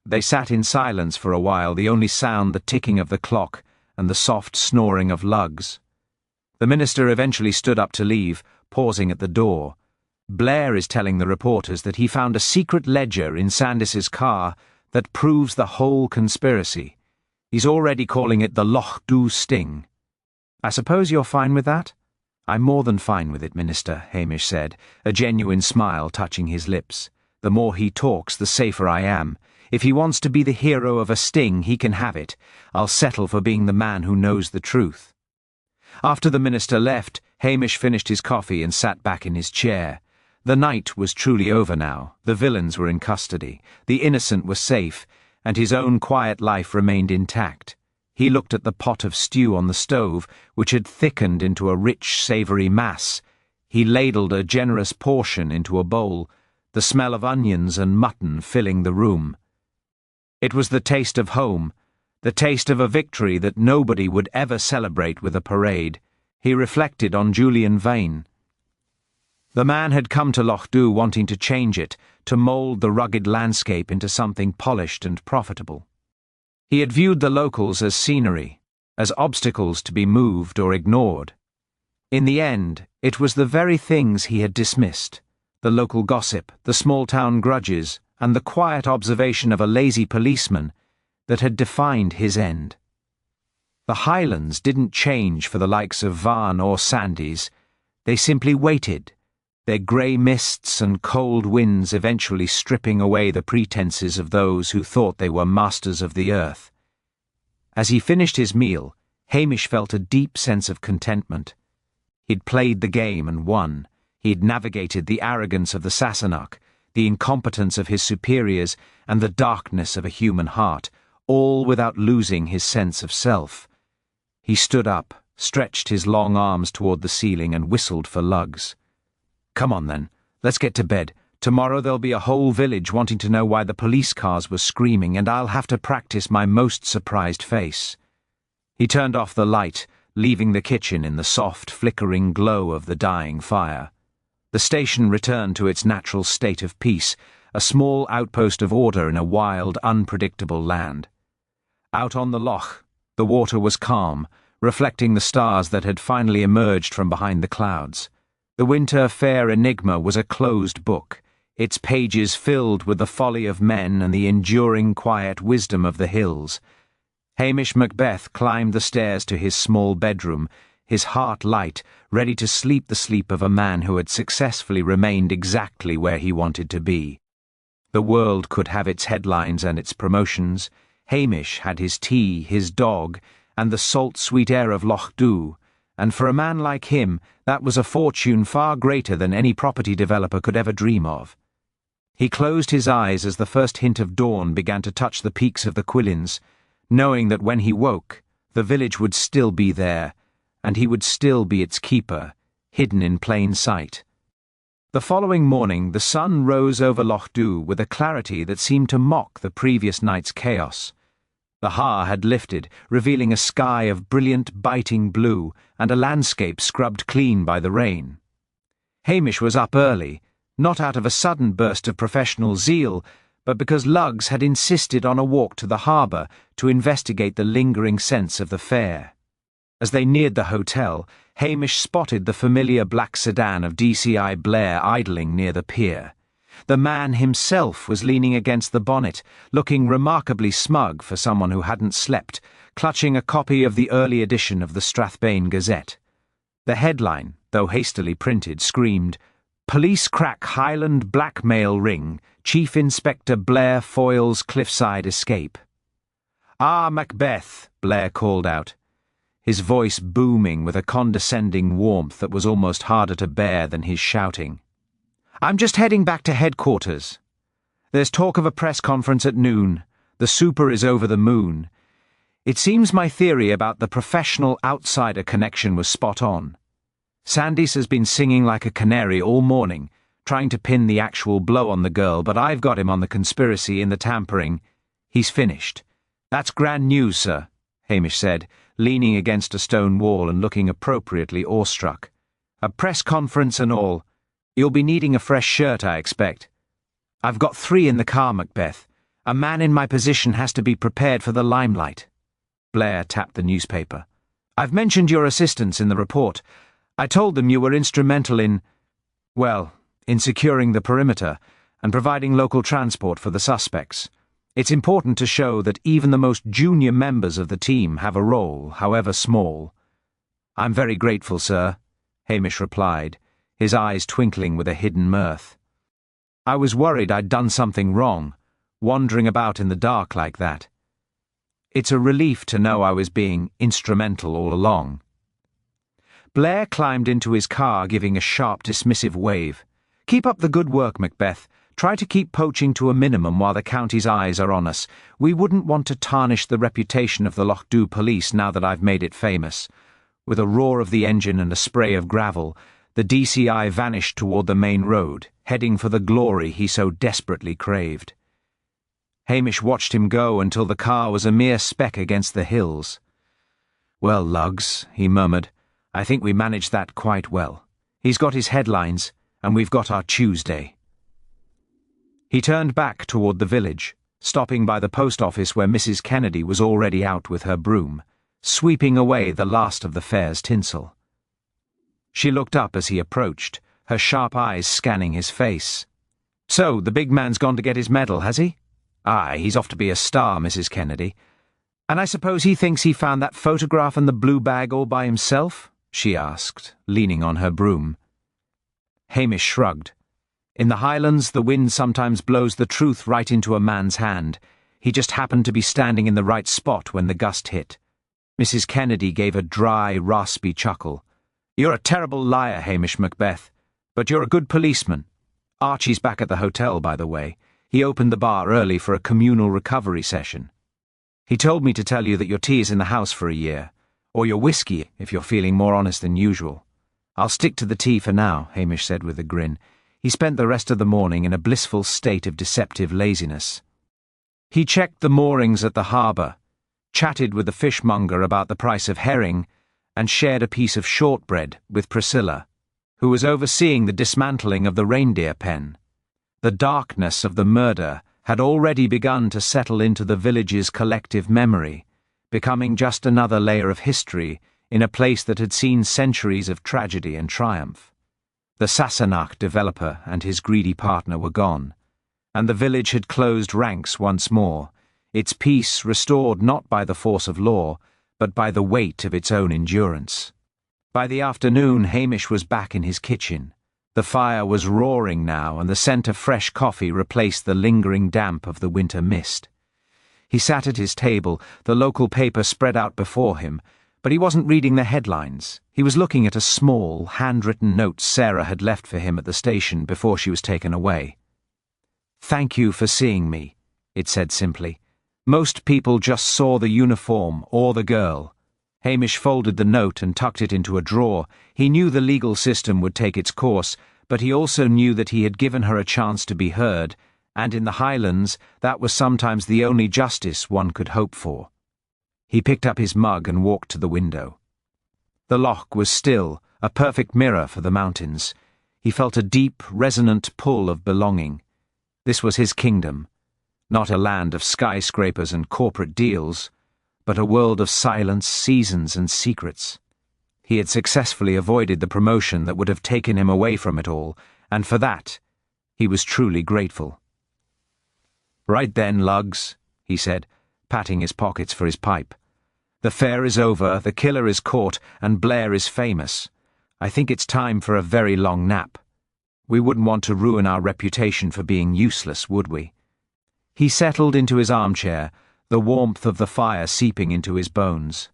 They sat in silence for a while, the only sound the ticking of the clock and the soft snoring of lugs. The minister eventually stood up to leave, pausing at the door. "Blair is telling the reporters that he found a secret ledger in Sandys's car that proves the whole conspiracy. He's already calling it the Loch Dhu sting. I suppose you're fine with that?" "I'm more than fine with it, Minister," Hamish said, a genuine smile touching his lips. "The more he talks, the safer I am. If he wants to be the hero of a sting, he can have it. I'll settle for being the man who knows the truth." After the minister left, Hamish finished his coffee and sat back in his chair. The night was truly over now. The villains were in custody. The innocent were safe, and his own quiet life remained intact. He looked at the pot of stew on the stove, which had thickened into a rich, savoury mass. He ladled a generous portion into a bowl, the smell of onions and mutton filling the room. It was the taste of home, the taste of a victory that nobody would ever celebrate with a parade. He reflected on Julian Vane. The man had come to Loch Dhu wanting to change it, to mould the rugged landscape into something polished and profitable. He had viewed the locals as scenery, as obstacles to be moved or ignored. In the end, it was the very things he had dismissed: the local gossip, the small-town grudges, and the quiet observation of a lazy policeman that had defined his end. The Highlands didn't change for the likes of Vaughan or Sandys. They simply waited, their grey mists and cold winds eventually stripping away the pretenses of those who thought they were masters of the earth. As he finished his meal, Hamish felt a deep sense of contentment. He'd played the game and won. He'd navigated the arrogance of the Sassenach, the incompetence of his superiors, and the darkness of a human heart, all without losing his sense of self. He stood up, stretched his long arms toward the ceiling, and whistled for lugs. "Come on, then. Let's get to bed. Tomorrow there'll be a whole village wanting to know why the police cars were screaming, and I'll have to practice my most surprised face." He turned off the light, leaving the kitchen in the soft, flickering glow of the dying fire. The station returned to its natural state of peace, a small outpost of order in a wild, unpredictable land. Out on the loch, the water was calm, reflecting the stars that had finally emerged from behind the clouds. The winter fair Enigma was a closed book, its pages filled with the folly of men and the enduring quiet wisdom of the hills. Hamish Macbeth climbed the stairs to his small bedroom, his heart light, ready to sleep the sleep of a man who had successfully remained exactly where he wanted to be. The world could have its headlines and its promotions. Hamish had his tea, his dog, and the salt-sweet air of Loch Dhu, and for a man like him, that was a fortune far greater than any property developer could ever dream of. He closed his eyes as the first hint of dawn began to touch the peaks of the Quillins, knowing that when he woke, the village would still be there, and he would still be its keeper, hidden in plain sight. The following morning, the sun rose over Loch Dhu with a clarity that seemed to mock the previous night's chaos. The ha had lifted, revealing a sky of brilliant, biting blue and a landscape scrubbed clean by the rain. Hamish was up early, not out of a sudden burst of professional zeal, but because Lugs had insisted on a walk to the harbour to investigate the lingering sense of the fair. As they neared the hotel, Hamish spotted the familiar black sedan of DCI Blair idling near the pier. The man himself was leaning against the bonnet, looking remarkably smug for someone who hadn't slept, clutching a copy of the early edition of the Strathbane Gazette. The headline, though hastily printed, screamed, "Police crack Highland blackmail ring, Chief Inspector Blair foils cliffside escape." "Ah, Macbeth," Blair called out, his voice booming with a condescending warmth that was almost harder to bear than his shouting. "I'm just heading back to headquarters. There's talk of a press conference at noon. The super is over the moon. It seems my theory about the professional outsider connection was spot on. Sandys has been singing like a canary all morning, trying to pin the actual blow on the girl, but I've got him on the conspiracy and the tampering. He's finished." "That's grand news, sir," Hamish said, leaning against a stone wall and looking appropriately awestruck. "A press conference and all. You'll be needing a fresh shirt, I expect." "I've got 3 in the car, Macbeth. A man in my position has to be prepared for the limelight." Blair tapped the newspaper. "I've mentioned your assistance in the report. I told them you were instrumental in securing the perimeter and providing local transport for the suspects. It's important to show that even the most junior members of the team have a role, however small." "I'm very grateful, sir," Hamish replied, his eyes twinkling with a hidden mirth. "I was worried I'd done something wrong, wandering about in the dark like that. It's a relief to know I was being instrumental all along." Blair climbed into his car, giving a sharp, dismissive wave. "Keep up the good work, Macbeth. Try to keep poaching to a minimum while the county's eyes are on us. We wouldn't want to tarnish the reputation of the Loch Dhu police now that I've made it famous." With a roar of the engine and a spray of gravel, the DCI vanished toward the main road, heading for the glory he so desperately craved. Hamish watched him go until the car was a mere speck against the hills. "Well, Lugs," he murmured, "I think we managed that quite well. He's got his headlines, and we've got our Tuesday." He turned back toward the village, stopping by the post office where Mrs. Kennedy was already out with her broom, sweeping away the last of the fair's tinsel. She looked up as he approached, her sharp eyes scanning his face. "So, the big man's gone to get his medal, has he?" "Aye, he's off to be a star, Mrs. Kennedy." "And I suppose he thinks he found that photograph and the blue bag all by himself?" she asked, leaning on her broom. Hamish shrugged. In the Highlands, the wind sometimes blows the truth right into a man's hand. He just happened to be standing in the right spot when the gust hit. Mrs. Kennedy gave a dry, raspy chuckle. "You're a terrible liar, Hamish Macbeth, but you're a good policeman. Archie's back at the hotel, by the way. He opened the bar early for a communal recovery session. He told me to tell you that your tea is in the house for a year, or your whiskey, if you're feeling more honest than usual." "I'll stick to the tea for now," Hamish said with a grin. He spent the rest of the morning in a blissful state of deceptive laziness. He checked the moorings at the harbour, chatted with the fishmonger about the price of herring, and shared a piece of shortbread with Priscilla, who was overseeing the dismantling of the reindeer pen. The darkness of the murder had already begun to settle into the village's collective memory, becoming just another layer of history in a place that had seen centuries of tragedy and triumph. The Sassenach developer and his greedy partner were gone, and the village had closed ranks once more, its peace restored not by the force of law, but by the weight of its own endurance. By the afternoon, Hamish was back in his kitchen. The fire was roaring now, and the scent of fresh coffee replaced the lingering damp of the winter mist. He sat at his table, the local paper spread out before him, but he wasn't reading the headlines. He was looking at a small, handwritten note Sarah had left for him at the station before she was taken away. "Thank you for seeing me," it said simply. Most people just saw the uniform or the girl. Hamish folded the note and tucked it into a drawer. He knew the legal system would take its course, but he also knew that he had given her a chance to be heard, and in the Highlands that was sometimes the only justice one could hope for. He picked up his mug and walked to the window. The loch was still, a perfect mirror for the mountains. He felt a deep, resonant pull of belonging. This was his kingdom, not a land of skyscrapers and corporate deals, but a world of silence, seasons, and secrets. He had successfully avoided the promotion that would have taken him away from it all, and for that he was truly grateful. "Right then, lugs," he said, patting his pockets for his pipe. "The fair is over, the killer is caught, and Blair is famous. I think it's time for a very long nap. We wouldn't want to ruin our reputation for being useless, would we?" He settled into his armchair, the warmth of the fire seeping into his bones.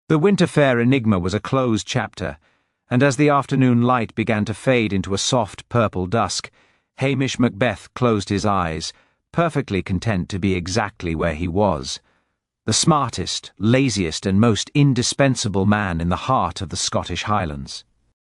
The Winter Fair Enigma was a closed chapter, and as the afternoon light began to fade into a soft purple dusk, Hamish Macbeth closed his eyes, perfectly content to be exactly where he was. The smartest, laziest, and most indispensable man in the heart of the Scottish Highlands.